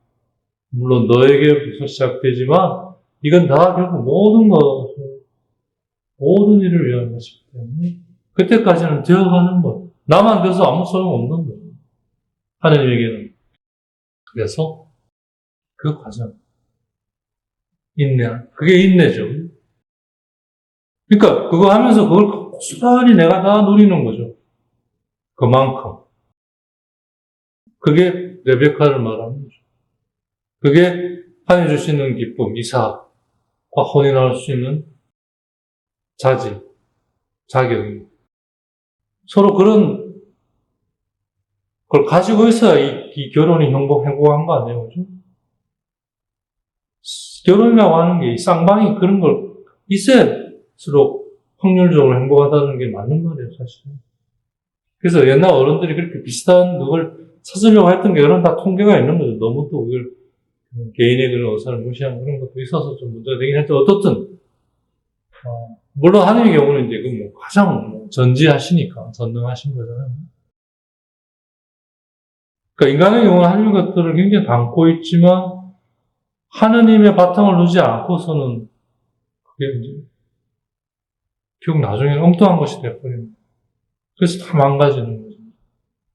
물론 너에게부터 시작되지만 이건 다 결국 모든 일을 위한 것이기 때문에 그때까지는 되어가는 것. 나만 돼서 아무 소용없는 거예요. 하나님에게는. 그래서 그 과정. 그게 인내죠. 그러니까 그거 하면서 그걸 고스란히 내가 다 누리는 거죠. 그만큼. 그게 레베카를 말하는 거죠. 그게 하나님 주시는 기쁨, 이삭과 혼인할 수 있는 자격입니다. 서로 그런 걸 가지고 있어야 이 결혼이 행복한 거 아니에요, 그죠? 결혼이라고 하는 게 이 쌍방이 그런 걸 있어야수록 확률적으로 행복하다는 게 맞는 말이에요, 사실은. 그래서 옛날 어른들이 그렇게 비슷한 그걸 찾으려고 했던 게 그런 다 통계가 있는 거죠. 너무 또 그걸 개인의 그런 의사를 무시하는 그런 것도 있어서 좀 문제가 되긴 했죠. 어떻든 물론 하나님의 경우는 이제 가장 전지하시니까 전능하신 거잖아요. 그러니까 인간의 경우는 하나님의 것들을 굉장히 담고 있지만 하느님의 바탕을 두지 않고서는 그게 문제예요. 결국 나중에는 엉뚱한 것이 돼버리는 거예요. 그래서 다 망가지는 거죠.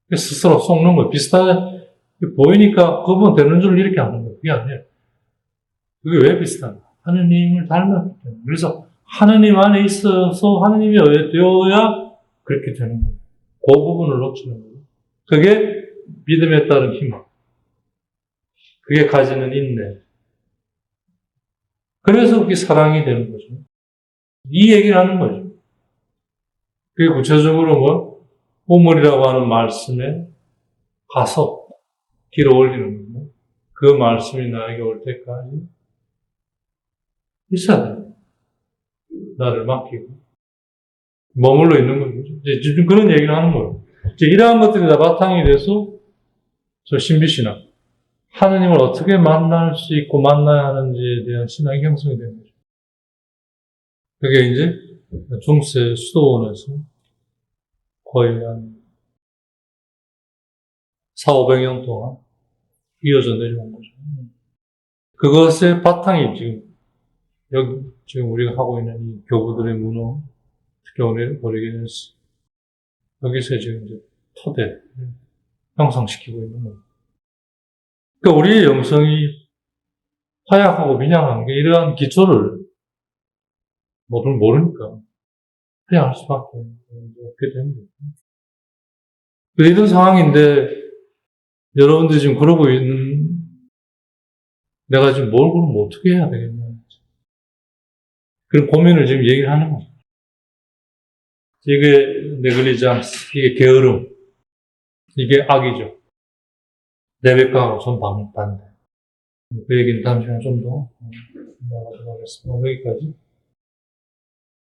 그래서 스스로 속는 거예요. 비슷하게 보이니까 그분 되는 줄 이렇게 하는 거예요. 그게 아니에요. 그게 왜 비슷한가? 하느님을 닮았기 때문에. 그래서 하느님 안에 있어서 하느님이 되어야 그렇게 되는 거예요. 그 부분을 놓치는 거예요. 그게 믿음에 따른 희망. 그게 가지는 인내. 그래서 그게 사랑이 되는 거죠. 이 얘기를 하는 거죠. 그게 구체적으로 뭐, 우물이라고 하는 말씀에 가서 길어 올리는 거고, 그 말씀이 나에게 올 때까지 있어야 돼요. 나를 맡기고. 머물러 있는 거죠. 이제 지금 그런 얘기를 하는 거예요. 이제 이러한 것들이 다 바탕이 돼서 저 신비신학, 하느님을 어떻게 만날 수 있고 만나야 하는지에 대한 신학이 형성이 되는 거죠. 그게 이제 중세 수도원에서 거의 한 400~500년 동안 이어져 내려온 거죠. 그것의 바탕이 지금 우리가 하고 있는 이 교부들의 문호, 특히 오늘 오리게네스, 여기서 지금 이제 토대를 형성시키고 있는 거예요. 그러니까 우리의 영성이 허약하고 미량한 게 이러한 기초를 모르니까 그냥 할 수밖에 없게 되는 거예요. 이런 상황인데 여러분들이 지금 그러고 있는 내가 지금 그러면 어떻게 해야 되겠냐. 그런 고민을 지금 얘기를 하는 거예요. 이게 네글리장스, 이게 게으름, 이게 악이죠. 레베카하고 좀 반대. 그 얘기는 다음 시간에 좀 더 나가도록 하겠습니다. 여기까지.